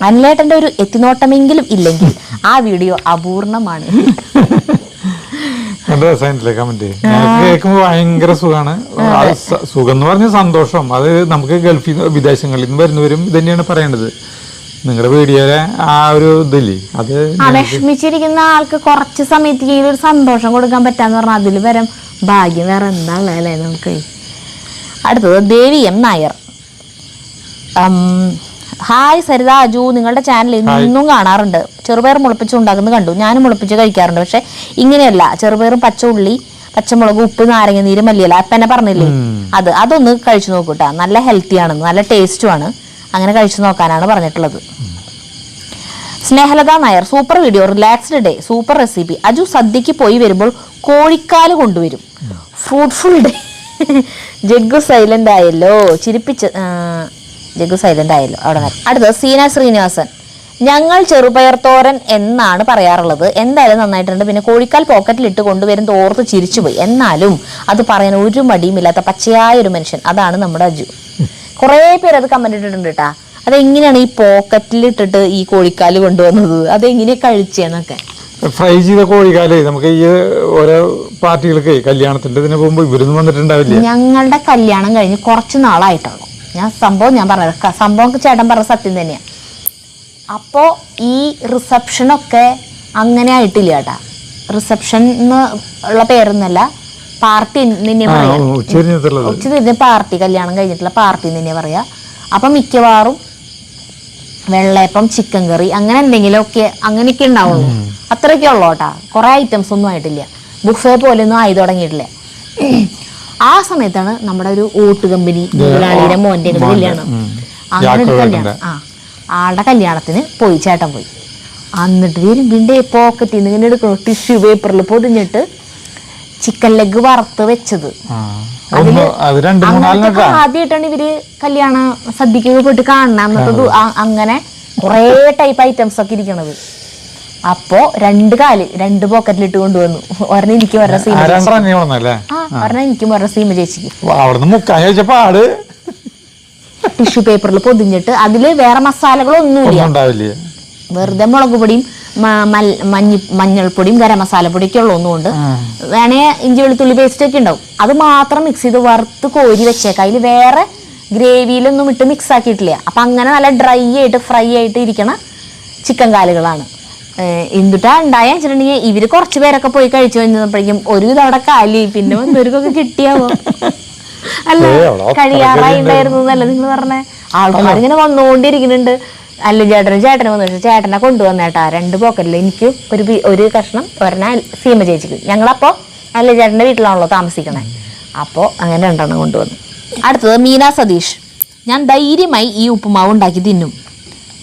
അനിലേട്ടന്റെ ഒരു എത്തിനോട്ടമെങ്കിലും ഇല്ലെങ്കിൽ ആ വീഡിയോ അപൂർണമാണ്. കമന്റ് കേൾക്കുമ്പോ ഭയങ്കര സുഖമാണ്. സുഖം എന്ന് പറഞ്ഞ സന്തോഷം. അത് നമുക്ക് ഗൾഫിൽ വിദേശങ്ങളിൽ നിന്ന് വരുന്നവരും ഇത് തന്നെയാണ് പറയേണ്ടത്. നിങ്ങളുടെ വീഡിയോയിലെ ആ ഒരു ഇതില്ലേ, അത് വിഷമിച്ചിരിക്കുന്ന ആൾക്ക് കുറച്ച് സമയത്ത് ഒരു സന്തോഷം കൊടുക്കാൻ പറ്റാന്ന് പറഞ്ഞാൽ അതിൽ വരും ഭാഗ്യം വേറെ എന്താ ഉള്ളതല്ലേ നമുക്ക്. അടുത്തത് ദേവി എം നായർ. ഹായ് സരിത, അജു, നിങ്ങളുടെ ചാനൽ ഇന്നും കാണാറുണ്ട്. ചെറുപയർ മുളപ്പിച്ച് ഉണ്ടാക്കുന്നത് കണ്ടു. ഞാനും മുളപ്പിച്ച് കഴിക്കാറുണ്ട്. പക്ഷെ ഇങ്ങനെയല്ല, ചെറുപയറും പച്ച ഉള്ളി, പച്ചമുളക്, ഉപ്പ്, നാരങ്ങ നീര്, മല്ലിയില, അപ്പനെ പറഞ്ഞില്ലേ, അതൊന്ന് കഴിച്ചു നോക്കൂട്ടാ. നല്ല ഹെൽത്തി ആണെന്ന്, നല്ല ടേസ്റ്റുമാണ്. അങ്ങനെ കഴിച്ചു നോക്കാനാണ് പറഞ്ഞിട്ടുള്ളത്. Snehalatha Nair. Super video, relaxed day, super recipe. Aju സദ്യക്ക് പോയി വരുമ്പോൾ കോഴിക്കാല് കൊണ്ടുവരും. Fruitful day. ജഗ്ഗു സൈലന്റ് ആയല്ലോ, ജഗ്ഗു സൈലന്റ് ആയല്ലോ അവിടെ. അടുത്തത് സീന ശ്രീനിവാസൻ. ഞങ്ങൾ ചെറുപയർ തോരൻ എന്നാണ് പറയാറുള്ളത്. എന്തായാലും നന്നായിട്ടുണ്ട്. പിന്നെ കോഴിക്കാൽ പോക്കറ്റിലിട്ട് കൊണ്ടുവരും തോർത്ത് ചിരിച്ചുപോയി. എന്നാലും അത് പറയാൻ ഒരു മടിയുമില്ലാത്ത പച്ചയായ ഒരു മനുഷ്യൻ, അതാണ് നമ്മുടെ അജു. കുറേ പേര് അത് കമന്റ് ഇട്ടിട്ടുണ്ട് കേട്ടാ. അതെങ്ങനെയാണ് ഈ പോക്കറ്റിലിട്ടിട്ട് ഈ കോഴിക്കാല് കൊണ്ടുവന്നത്, അതെങ്ങനെയാ കഴിച്ചെന്നൊക്കെ. ഫ്രൈ ചെയ്ത കോഴിക്കാല് നമുക്ക് ഈ ഓരോ പാർട്ടികൾക്ക് കല്യാണത്തിന്റെ ഇതിന് പോകുമ്പോൾ ഇവരൊന്നും വന്നിട്ടുണ്ടാവില്ല. ഞങ്ങളുടെ കല്യാണം കഴിഞ്ഞ് കുറച്ച് നാളായിട്ടുള്ളൂ. ഞാൻ പറഞ്ഞത് സംഭവം ചേട്ടൻ പറഞ്ഞ സത്യം തന്നെയാണ്. അപ്പോ ഈ റിസപ്ഷനൊക്കെ അങ്ങനെ ആയിട്ടില്ല കേട്ടാ. റിസപ്ഷൻ ഉള്ള പേരൊന്നല്ല, പാർട്ടി തന്നെ പറയാ. ഉച്ചതിരിഞ്ഞ പാർട്ടി, കല്യാണം കഴിഞ്ഞിട്ടുള്ള പാർട്ടി തന്നെ പറയാ. അപ്പൊ മിക്കവാറും വെള്ളയപ്പം, ചിക്കൻ കറി, അങ്ങനെ എന്തെങ്കിലുമൊക്കെ അങ്ങനെയൊക്കെ ഉണ്ടാവുള്ളൂ. അത്രയൊക്കെ ഉള്ളൂ കേട്ടാ. കുറെ ഐറ്റംസ് ഒന്നും ആയിട്ടില്ല. ബുഫേ പോലെ ഒന്നും ആയി തുടങ്ങിയിട്ടില്ല. ആ സമയത്താണ് നമ്മുടെ ഒരു ഓട്ട് കമ്പനി മുതലാളിയുടെ മോന്റെ കല്യാണം. അങ്ങനെ ഒരു കല്യാണം. ആളുടെ കല്യാണത്തിന് പോയി, ചേട്ടൻ പോയി. എന്നിട്ട് വരുമ്പിന്റെ പോക്കറ്റിൽ നിന്ന് ഇങ്ങനെ എടുക്കണം, ടിഷ്യൂ പേപ്പറിൽ പൊതിഞ്ഞിട്ട് ചിക്കൻ ലെഗ് വറുത്ത് വെച്ചത്. ആദ്യമായിട്ടാണ് ഇവര് കല്യാണ സദ്യക്ക് പോയിട്ട് കാണണം. എന്നിട്ട് അങ്ങനെ കുറെ ടൈപ്പ് ഐറ്റംസ് ഒക്കെ ഇരിക്കണത്. അപ്പോ 2 കാല് 2 പോക്കറ്റിലിട്ട് കൊണ്ടുവന്നു. ഒരെണ്ണം എനിക്കും ഒരെണ്ണം സീമ ചേച്ചിക്ക്. ടിഷ്യൂ പേപ്പറിൽ പൊതിഞ്ഞിട്ട് അതില് വേറെ മസാലകളൊന്നുമില്ല. വെറുതെ മുളക് പൊടിയും മഞ്ഞൾപ്പൊടിയും ഗരം മസാലപ്പൊടിയൊക്കെ ഉള്ളതുകൊണ്ട് വേണേ ഇഞ്ചി വെളുത്തുള്ളി പേസ്റ്റ് ഒക്കെ ഉണ്ടാവും. അത് മാത്രം മിക്സ് ചെയ്ത് വറുത്ത് കോരി വെച്ചേക്കാം. അതിൽ വേറെ ഗ്രേവിയിലൊന്നും ഇട്ട് മിക്സ് ആക്കിയിട്ടില്ല. അപ്പൊ അങ്ങനെ നല്ല ഡ്രൈ ആയിട്ട് ഫ്രൈ ആയിട്ട് ഇരിക്കണ ചിക്കൻ കാലുകളാണ്. എന്തുട്ടാ ഉണ്ടായ വെച്ചിട്ടുണ്ടെങ്കിൽ ഇവര് കുറച്ച് പേരൊക്കെ പോയി കഴിച്ചു കഴിഞ്ഞപ്പോഴേക്കും ഒരു ഇതവിടെ കാലി. പിന്നെ വന്നവർക്കൊക്കെ കിട്ടിയാവോ? അല്ല, കഴിയാറായി ഉണ്ടായിരുന്നു എന്നല്ല നിങ്ങൾ പറഞ്ഞേ. ആൾക്കാരിങ്ങനെ വന്നുകൊണ്ടിരിക്കുന്നുണ്ട്. അല്ല ചേട്ടന് വന്നു. ചേട്ടനെ കൊണ്ടുവന്നേട്ടാ 2 പോക്കറ്റിൽ എനിക്ക് ഒരു കഷ്ണം ഒരെണ്ണ സീമ ചേച്ചിക്ക്. ഞങ്ങളപ്പോ അല്ല ചേട്ടന്റെ വീട്ടിലാണല്ലോ താമസിക്കണേ. അപ്പോൾ അങ്ങനെ 2 കൊണ്ടുവന്നു. അടുത്തത് മീന സതീഷ്. ഞാൻ ധൈര്യമായി ഈ ഉപ്പുമാവ് ഉണ്ടാക്കി തിന്നും.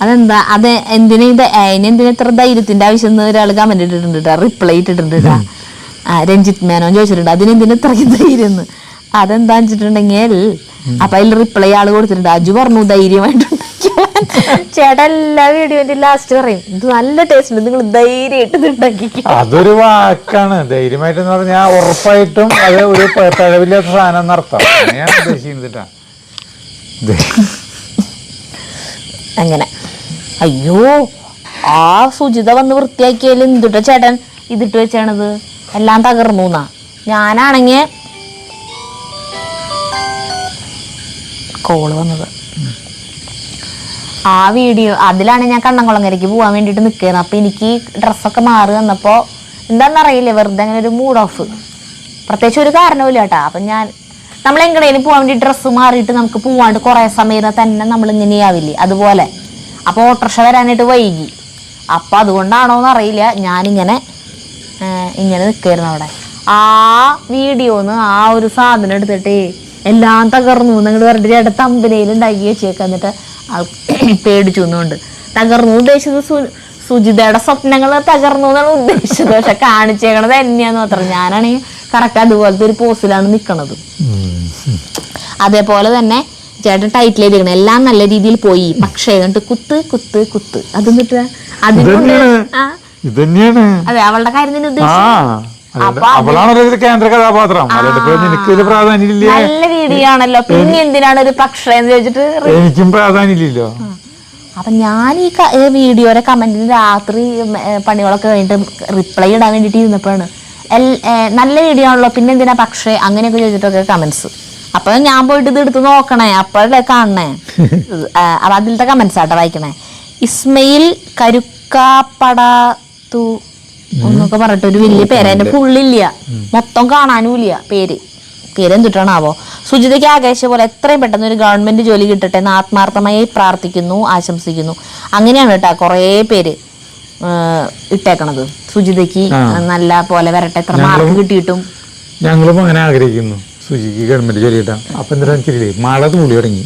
അതെന്താ അതിനെന്തിനാ ഇത്ര ധൈര്യത്തിന്റെ ആവശ്യം എന്ന് ഒരാൾ കമന്റ് ഇട്ടിട്ടുണ്ട്, റിപ്ലൈ ഇട്ടിട്ടുണ്ട്. രഞ്ജിത്ത് മേനോൻ ചോദിച്ചിട്ടുണ്ട് അതിനെന്തിനാ ഇത്രയ്ക്ക് ധൈര്യം എന്ന്. അതെന്താ വെച്ചിട്ടുണ്ടെങ്കിൽ അപ്പൊ അതിൽ റിപ്ലൈ ആള് കൊടുത്തിട്ടുണ്ട്. അജു പറഞ്ഞു ധൈര്യമായിട്ടുണ്ട്. ചേട്ടാ എല്ലാ വീഡിയോന്റെ ലാസ്റ്റ് പറയും ഇത് നല്ല ടേസ്റ്റ് ഉണ്ട്, നിങ്ങൾ ധൈര്യമായിട്ട് ഇത് ഉണ്ടാക്കിക്കോ. അതൊരു വാക്കാണ്. ധൈര്യമായിട്ട് പറഞ്ഞാൽ ഉറപ്പായിട്ടും അത് ഒരു പിഴവില്ലാത്ത സാധനം നടത്താം. ഞാൻ ഉദ്ദേശിക്കുന്നിട്ടാ അങ്ങനെ. അയ്യോ ആ സുജിത വന്ന് വൃത്തിയാക്കിയാലും എന്തുട്ടാ ചേട്ടൻ ഇതിട്ട് വെച്ചാണത്, എല്ലാം തകർന്നു എന്നാ. ഞാനാണെങ്കിൽ കോള് വന്നത് ആ വീഡിയോ അതിലാണ് ഞാൻ കണ്ണംകുളങ്ങരയ്ക്ക് പോകാൻ വേണ്ടിയിട്ട് നിൽക്കുന്നത്. അപ്പം എനിക്ക് ഡ്രസ്സൊക്കെ മാറി വന്നപ്പോൾ എന്താണെന്നറിയില്ലേ, വെറുതെ അങ്ങനെ ഒരു മൂഡ് ഓഫ്, പ്രത്യേകിച്ച് ഒരു കാരണവുമില്ല കേട്ടാ. അപ്പം നമ്മൾ എങ്ങനെയും പോകാൻ വേണ്ടി ഡ്രസ്സ് മാറിയിട്ട് നമുക്ക് പോവാണ്ട് കുറേ സമയം തന്നെ നമ്മൾ ഇങ്ങനെയാവില്ലേ അതുപോലെ. അപ്പോൾ ഓട്ടോറിക്ഷ വരാനായിട്ട് വൈകി. അപ്പം അതുകൊണ്ടാണോ എന്നറിയില്ല ഞാനിങ്ങനെ നിൽക്കായിരുന്നു അവിടെ. ആ വീഡിയോന്ന് ആ ഒരു സാധനം എടുത്തിട്ട് എല്ലാം തകർന്നു നിങ്ങൾ പറഞ്ഞിട്ട് ചേട്ടൻ തമ്പനയിൽ ഉണ്ടാക്കി വെച്ചേക്ക്. എന്നിട്ട് ആൾ പേടിച്ചു എന്നുകൊണ്ട് തകർന്നു ഉദ്ദേശിച്ചത് സുജിതയുടെ സ്വപ്നങ്ങൾ തകർന്നു എന്നാണ് ഉദ്ദേശിച്ചത്. പക്ഷെ കാണിച്ചേക്കണത് തന്നെയാന്ന് മാത്രം. ഞാനാണെങ്കിൽ കറക്റ്റ് അതുപോലത്തെ ഒരു പോസിലാണ് നിൽക്കണത്. അതേപോലെ തന്നെ ചേട്ടൻ ടൈറ്റിൽ ചെയ്തിരിക്കണം എല്ലാം നല്ല രീതിയിൽ പോയി, പക്ഷേ എന്നിട്ട് കുത്ത് കുത്ത് കുത്ത് അത് എന്നിട്ട് അതെ അവളുടെ കാര്യം തന്നെ ഉദ്ദേശിച്ചത്. കേന്ദ്ര കഥാപാത്രം നല്ല വീഡിയോ ആണല്ലോ, പിന്നെ എന്തിനാണ് ഒരു പക്ഷേ എന്ന് ചോദിച്ചിട്ട് എനിക്കും പ്രാധാന്യമില്ലല്ലോ. അപ്പൊ ഞാൻ ഈ വീഡിയോയുടെ കമന്റിന് രാത്രി പണികളൊക്കെ കഴിഞ്ഞിട്ട് റിപ്ലൈ ഇടാൻ വേണ്ടിട്ട് ഇരുന്നപ്പോഴാണ് നല്ല വീഡിയോ ആണല്ലോ പിന്നെ എന്തിനാ പക്ഷേ അങ്ങനെയൊക്കെ ചോദിച്ചിട്ടൊക്കെ കമന്റ്സ്. അപ്പൊ ഞാൻ പോയിട്ട് ഇത് എടുത്ത് നോക്കണേ, അപ്പോഴല്ലേ കാണണേ. അപ്പൊ അതിലത്തെ കമന്റ്സ് ആട്ടോ വായിക്കണേ. ഇസ്മയിൽ കരുക്കാപ്പടത്തു എന്നൊക്കെ പറഞ്ഞിട്ട് ഒരു വലിയ പേര്, അതിന്റെ ഫുള്ളില്ല, മൊത്തം കാണാനും ഇല്ല പേരെന്തിട്ടാണാവോ. സുജിതയ്ക്ക് ആഗ്രഹിച്ച പോലെ എത്രയും പെട്ടെന്ന് ഒരു ഗവൺമെന്റ് ജോലി കിട്ടട്ടെ എന്ന് ആത്മാർത്ഥമായി പ്രാർത്ഥിക്കുന്നു, ആശംസിക്കുന്നു. അങ്ങനെയാണ് കേട്ടാ കുറേ പേര് ഇട്ടേക്കണത്. സുജിതയ്ക്ക് നല്ല പോലെ വരട്ടെ, എത്ര മാർക്ക് കിട്ടിയിട്ടും ഞങ്ങളും അങ്ങനെ ആഗ്രഹിക്കുന്നു സുജിക്ക് ഗവൺമെന്റ് ജോലി കിട്ടാം. അപ്പൊ എന്താ മഴ തുള്ളി തുടങ്ങി.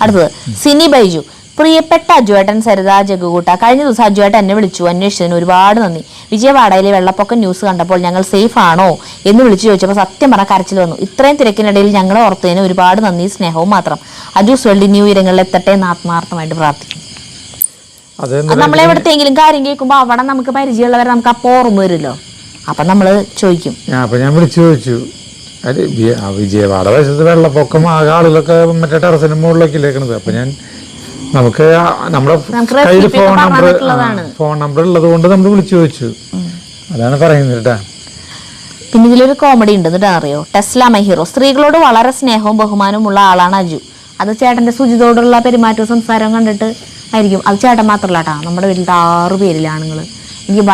അടുത്തത് സിനി ബൈജു. പ്രിയപ്പെട്ട അജുവേട്ടൻ, സരിത, ജഗുകൂട്ട, കഴിഞ്ഞ ദിവസം അജുവേട്ടൻ എന്നെ വിളിച്ചു, അന്വേഷിച്ചതിന് ഒരുപാട് നന്ദി. വിജയവാഡയിലെ വെള്ളപ്പൊക്ക ന്യൂസ് കണ്ടപ്പോൾ ഞങ്ങൾ സേഫ് ആണോ എന്ന് വിളിച്ചു ചോദിച്ചപ്പോൾ സത്യം പറഞ്ഞ കരച്ചിൽ വന്നു. ഇത്രയും തിരക്കിനിടയിൽ ഞങ്ങളെ ഓർത്തതിന് ഒരുപാട് നന്ദി, സ്നേഹവും മാത്രം. അജൂസ് വേൾഡ് ന്യൂ ഉയരങ്ങളിൽ എത്തട്ടെ എന്ന് ആത്മാർത്ഥമായിട്ട് പ്രാർത്ഥിക്കും. നമ്മളെവിടത്തെങ്കിലും കാര്യം കേൾക്കുമ്പോൾ അവിടെ നമുക്ക് പരിചയമുള്ളവരെ നമുക്ക് അപ്പോൾ ഓർമ്മ വരുമല്ലോ. അപ്പൊ നമ്മള് ചോദിക്കും. ഞാൻ വിളിച്ചു ചോദിച്ചു വിജയവാഡ വശത്ത് വെള്ളപ്പൊക്കം ആകെ ആളുകളൊക്കെ മറ്റേ ടെറസിന്റെ മുകളിലൊക്കെ ഇല്ലേക്കണത്. അപ്പൊ ഞാൻ നമുക്ക് നമ്മുടെ കയ്യിൽ ഫോൺ നമ്പർ ഉള്ളത് കൊണ്ട് നമ്മൾ വിളിച്ചു ചോദിച്ചു. അതാണ് പറയുന്നത് കേട്ടാ. പിന്നെ ഇതിലൊരു കോമഡി ഉണ്ട് എന്നിട്ട് അറിയോ, ടെസ്ല മൈ ഹീറോ. സ്ത്രീകളോട് വളരെ സ്നേഹവും ബഹുമാനവും ഉള്ള ആളാണ് അജു. അത് ചേട്ടന്റെ സുജിതോടുള്ള പെരുമാറ്റവും സംസാരവും കണ്ടിട്ട് ആയിരിക്കും. അത് ചേട്ടൻ മാത്രമല്ല കേട്ടാ, നമ്മുടെ വീട്ടിൽ 6 പേരിലാണുങ്ങൾ. എനിക്ക്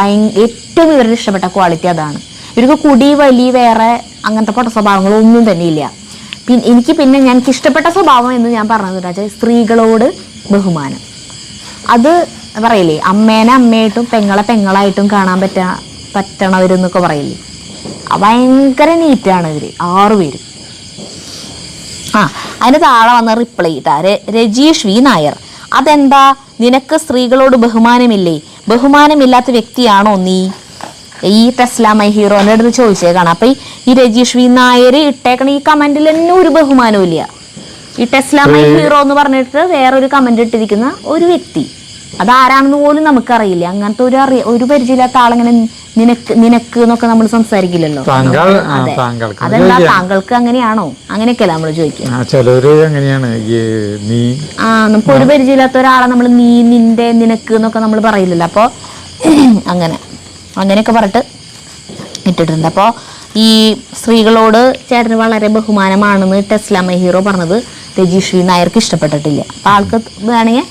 ഏറ്റവും ഇവരുടെ ഇഷ്ടപ്പെട്ട ക്വാളിറ്റി അതാണ്. ഇവർക്ക് കുടി വലി വേറെ അങ്ങനത്തെ പൊട്ട സ്വഭാവങ്ങളൊന്നും തന്നെ ഇല്ല. പിന്നെ എനിക്ക് ഇഷ്ടപ്പെട്ട സ്വഭാവം എന്ന് ഞാൻ പറഞ്ഞത് സ്ത്രീകളോട് ബഹുമാനം. അത് പറയില്ലേ, അമ്മേനെ അമ്മയായിട്ടും പെങ്ങളെ പെങ്ങളായിട്ടും കാണാൻ പറ്റണവരെന്നൊക്കെ പറയില്ലേ, ഭയങ്കര നീറ്റാണ് ഇവര് 6 പേരും. അതിന് താഴെ വന്ന റിപ്ലൈ ഇട്ടാ രജീഷ് വി നായർ. അതെന്താ നിനക്ക് സ്ത്രീകളോട് ബഹുമാനമില്ലേ? ബഹുമാനമില്ലാത്ത വ്യക്തിയാണോ നീ? ഈ ടെസ്ല മൈ ഹീറോന്റെ അടുത്ത് ചോദിച്ചേക്കാണ്. അപ്പൊ ഈ രജീഷ് വി നായർ ഇട്ടേക്കണ ഈ കമന്റിൽ തന്നെ ഒരു ബഹുമാനവും ഇല്ല. ഈ ടെസ്ല മൈ ഹീറോ എന്ന് പറഞ്ഞിട്ട് വേറൊരു കമന്റ് ഇട്ടിരിക്കുന്ന ഒരു വ്യക്തി, അതാരാണെന്ന് പോലും നമുക്കറിയില്ല. അങ്ങനത്തെ ഒരു പരിചയമില്ലാത്ത ആളെങ്ങനെ നിനക്ക് എന്നൊക്കെ നമ്മൾ സംസാരിക്കില്ലല്ലോ. അതെന്താ താങ്കൾക്ക് അങ്ങനെയാണോ? അങ്ങനെയൊക്കെയല്ല നമ്മൾ ചോദിക്കുക. നമുക്ക് ഒരു പരിചയമില്ലാത്ത ഒരാളെ നമ്മൾ നീ, നിന്റെ, നിനക്ക് എന്നൊക്കെ നമ്മൾ പറയില്ലല്ലോ. അപ്പൊ അങ്ങനെയൊക്കെ പറഞ്ഞിട്ട് ഇട്ടിട്ടുണ്ട്. അപ്പോൾ ഈ സ്ത്രീകളോട് ചേട്ടന് വളരെ ബഹുമാനമാണെന്ന് ടെസ്ല മൈ ഹീറോ പറഞ്ഞത് രജീഷ് വി നായർക്ക് ഇഷ്ടപ്പെട്ടിട്ടില്ല. അപ്പൊ ആൾക്ക് വേണമെങ്കിൽ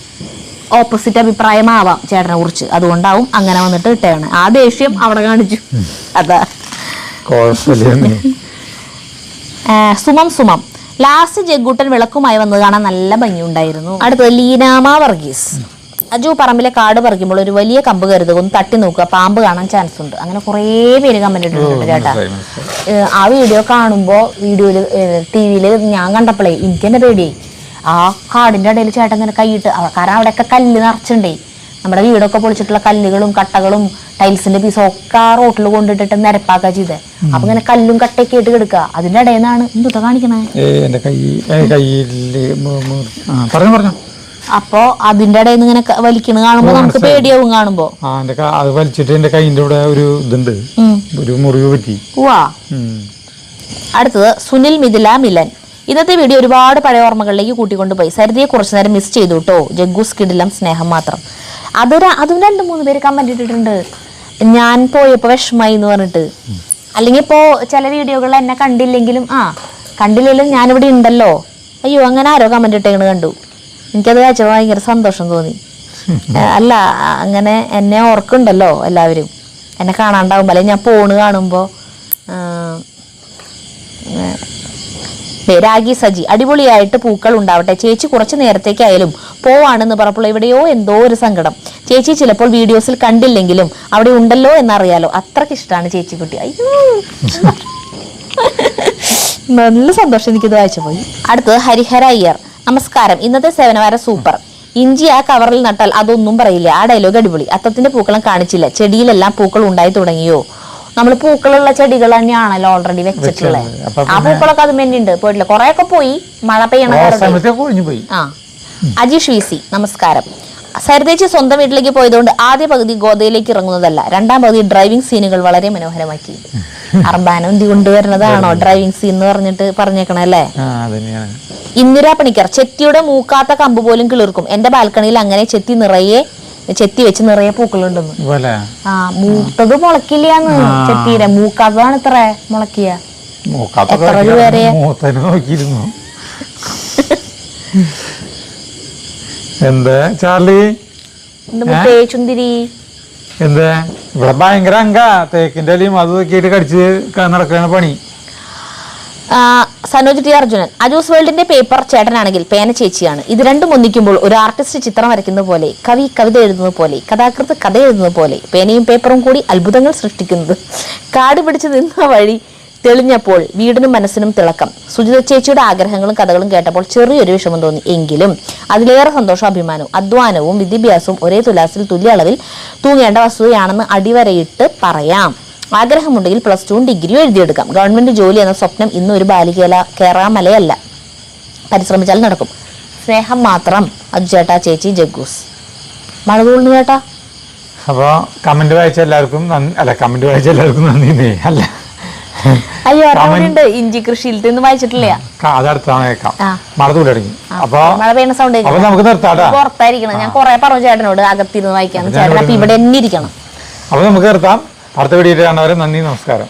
ഓപ്പോസിറ്റ് അഭിപ്രായമാവാം ചേട്ടനെ കുറിച്ച്, അതുകൊണ്ടാവും അങ്ങനെ വന്നിട്ട് ഇട്ടേണ്. ആ ദേഷ്യം അവിടെ കാണിച്ചു. അതാ സുമം ലാസ്റ്റ് ജഗ്ഗൂട്ടൻ വിളക്കുമായി വന്നത് കാണാൻ നല്ല ഭംഗിയുണ്ടായിരുന്നു. അടുത്തത് ലീനാമ വർഗീസ്. അജു പറമ്പിലെ കാട് പറിക്കുമ്പോൾ ഒരു വലിയ കമ്പ് കരുതുക, ഒന്ന് തട്ടി നോക്കുക, പാമ്പ് കാണാൻ ചാൻസ് ഉണ്ട്. അങ്ങനെ കുറേ പേര് കമന്റ് ഇട്ടിട്ടുണ്ട് ചേട്ടാ. ആ വീഡിയോ കാണുമ്പോൾ TV-ല് ഞാൻ കണ്ടപ്പോഴേ എനിക്ക് തന്നെ പേടിയായി. ആ കാടിന്റെ ഇടയിൽ ചേട്ടൻ ഇങ്ങനെ കൈയിട്ട്, കാരണം അവിടെയൊക്കെ കല്ല് നിറച്ചിണ്ടേ. നമ്മുടെ വീടൊക്കെ പൊളിച്ചിട്ടുള്ള കല്ലുകളും കട്ടകളും ടൈൽസിന്റെ പീസും ഒക്കെ റോട്ടിൽ കൊണ്ടിട്ടിട്ട് നിരപ്പാക്കുക ചെയ്തേ. അപ്പൊ ഇങ്ങനെ കല്ലും കട്ടയൊക്കെ ആയിട്ട് കിടക്കുക. അതിന്റെ ഇടയിൽ നിന്നാണ് എന്തുട്ടാ കാണിക്കണേ. അപ്പൊ അതിന്റെ ഇടയിൽ നിന്ന് ഇങ്ങനെ വലിക്കണ കാണുമ്പോ നമുക്ക് പേടിയാവും. കാണുമ്പോ അത് വലിച്ചിട്ട് എന്റെ കൈന്റെ ഇവിടെ ഒരു ഇതുണ്ട്, ഒരു മുറിവ് പറ്റി. അടുത്തത് സുനിൽ മിഥില മിലൻ. ഇന്നത്തെ വീഡിയോ ഒരുപാട് പഴയ ഓർമ്മകളിലേക്ക് കൂട്ടിക്കൊണ്ടുപോയി. സരിതയെ കുറച്ചു നേരം മിസ് ചെയ്തു കേട്ടോ. ജഗ്ഗൂസ് കിടിലം, സ്നേഹം മാത്രം. അതും 2-3 പേര് കമന്റ് ഇട്ടിട്ടുണ്ട്, ഞാൻ പോയപ്പോ വിഷമായി എന്ന് പറഞ്ഞിട്ട്. അല്ലെങ്കിൽ ഇപ്പോ ചില വീഡിയോകൾ എന്നെ കണ്ടില്ലെങ്കിലും ഞാനിവിടെ ഉണ്ടല്ലോ, അയ്യോ അങ്ങനെ ആരോ കമന്റ് ഇട്ടേന്ന് കണ്ടു. എനിക്കത് വായിച്ചപ്പോൾ ഭയങ്കര സന്തോഷം തോന്നി. അല്ല, അങ്ങനെ എന്നെ ഓർക്കുണ്ടല്ലോ എല്ലാവരും, എന്നെ കാണാണ്ടാവുമ്പോൾ. അല്ലെങ്കിൽ ഞാൻ ഫോണ് കാണുമ്പോൾ. രാഗി സജി, അടിപൊളിയായിട്ട് പൂക്കൾ ഉണ്ടാവട്ടെ ചേച്ചി. കുറച്ച് നേരത്തേക്കായാലും പോവാണെന്ന് പറഞ്ഞപ്പോൾ എവിടെയോ എന്തോ ഒരു സങ്കടം. ചേച്ചി ചിലപ്പോൾ വീഡിയോസിൽ കണ്ടില്ലെങ്കിലും അവിടെ ഉണ്ടല്ലോ എന്നറിയാലോ. അത്രയ്ക്ക് ഇഷ്ടമാണ് ചേച്ചി കുട്ടി. അയ്യോ നല്ല സന്തോഷം എനിക്കിത് വായിച്ചപ്പോൾ. അടുത്തത് ഹരിഹര അയ്യർ. നമസ്കാരം, ഇന്നത്തെ സേവനവാരം സൂപ്പർ. ഇഞ്ചി ആ കവറിൽ നട്ടാൽ അതൊന്നും പറയില്ല. ആ ഡയലോഗ് അടിപൊളി. അത്തത്തിന്റെ പൂക്കളം കാണിച്ചില്ല. ചെടിയിലെല്ലാം പൂക്കൾ ഉണ്ടായി തുടങ്ങിയോ? നമ്മൾ പൂക്കളുള്ള ചെടികൾ തന്നെയാണല്ലോ ഓൾറെഡി വെച്ചിട്ടുള്ളത്. ആ പൂക്കളൊക്കെ അത് മെന്നുണ്ട്, പോയിട്ടില്ല. കുറെയൊക്കെ പോയി, മഴ പെയ്യണ. അജീഷ് VC, നമസ്കാരം. സരിതേച്ചി സ്വന്തം വീട്ടിലേക്ക് പോയതുകൊണ്ട് ആദ്യ പകുതി ഗോതയിലേക്ക് ഇറങ്ങുന്നതല്ല, രണ്ടാം പകുതി ഡ്രൈവിംഗ് സീനുകൾ വളരെ മനോഹരമാക്കി. അർബാനം എന്തി കൊണ്ടുവരുന്നതാണോ ഡ്രൈവിംഗ് സീൻ എന്ന് പറഞ്ഞിട്ട് പറഞ്ഞേക്കണല്ലേ. ഇന്ദിര പണിക്കർ, ചെത്തിയുടെ മൂക്കാത്ത കമ്പ് പോലും കിളിർക്കും. എന്റെ ബാൽക്കണിയിൽ അങ്ങനെ ചെത്തി വെച്ച് നിറയെ പൂക്കളുണ്ടെന്ന്. മൂത്തത് മുളക്കില്ലാന്ന്, ചെത്തിയുടെ മൂക്കാത്തതാണ് ഇത്ര മുളക്കിയ. എത്ര രൂപ എന്താ ചാർലി ചുന്തിരി എന്താ ഇവിടെ ഭയങ്കര തേക്കിന്റെ അലിയും അത് നോക്കിയിട്ട് കടിച്ച് നടക്കുന്ന പണി. സനോജ് ടി അർജുനൻ, അജൂസ് വേൾഡിന്റെ പേപ്പർ ചേട്ടനാണെങ്കിൽ പേന ചേച്ചിയാണ്. ഇത് രണ്ടും ഒന്നിക്കുമ്പോൾ ഒരു ആർട്ടിസ്റ്റ് ചിത്രം വരയ്ക്കുന്ന പോലെ, കവി കവിത എഴുതുന്നത് പോലെ, കഥാകൃത്ത് കഥ എഴുതുന്നത് പോലെ, പേനയും പേപ്പറും കൂടി അത്ഭുതങ്ങൾ സൃഷ്ടിക്കുന്നത്. കാട് പിടിച്ച് നിന്ന വഴി തെളിഞ്ഞപ്പോൾ വീടിനും മനസ്സിനും തിളക്കം. സുജിത ചേച്ചിയുടെ ആഗ്രഹങ്ങളും കഥകളും കേട്ടപ്പോൾ ചെറിയൊരു വിഷമം തോന്നി. എങ്കിലും അതിലേറെ സന്തോഷം, അഭിമാനവും അധ്വാനവും വിദ്യാഭ്യാസവും ഒരേ തുലാസിൽ തുല്യ അളവിൽ തൂങ്ങേണ്ട വസ്തുതയാണെന്ന് അടിവരയിട്ട് പറയാം. ആഗ്രഹമുണ്ടെങ്കിൽ +2 ഡിഗ്രിയോ എഴുതിയെടുക്കാം. ഗവൺമെന്റ് ജോലി എന്ന സ്വപ്നം ഇന്ന് ഒരു കേറാമലയല്ല. പരിശ്രമിച്ചാൽ നടക്കും. സ്നേഹം മാത്രം, അജു ചേട്ടാ, ചേച്ചി, ജഗ്ഗൂസ്. മഴ തോന്നുന്നു ചേട്ടാ. അപ്പൊ കമന്റ് വായിച്ച എല്ലാവർക്കും നന്ദി. അല്ല അയ്യോ അറിവുണ്ട്, ഇഞ്ചി കൃഷിയിൽ നിന്ന് വായിച്ചിട്ടില്ല. അതടുത്താണ് കേൾക്കാം. മഴ തുടങ്ങി. അപ്പൊ മഴ പെയ്യുന്ന സൗണ്ട് നമുക്ക് നിർത്താം. പുറത്തായിരിക്കണം. ഞാൻ കുറെ പറഞ്ഞു ചേട്ടനോട് അകത്തിരുന്ന് വായിക്കാന്ന്. ചേട്ടൻ അപ്പൊ ഇവിടെ തന്നെ ഇരിക്കണം. അപ്പൊ നമുക്ക് നിർത്താം. അടുത്ത വീഡിയോ കാണുന്നവരെ നന്ദി, നമസ്കാരം.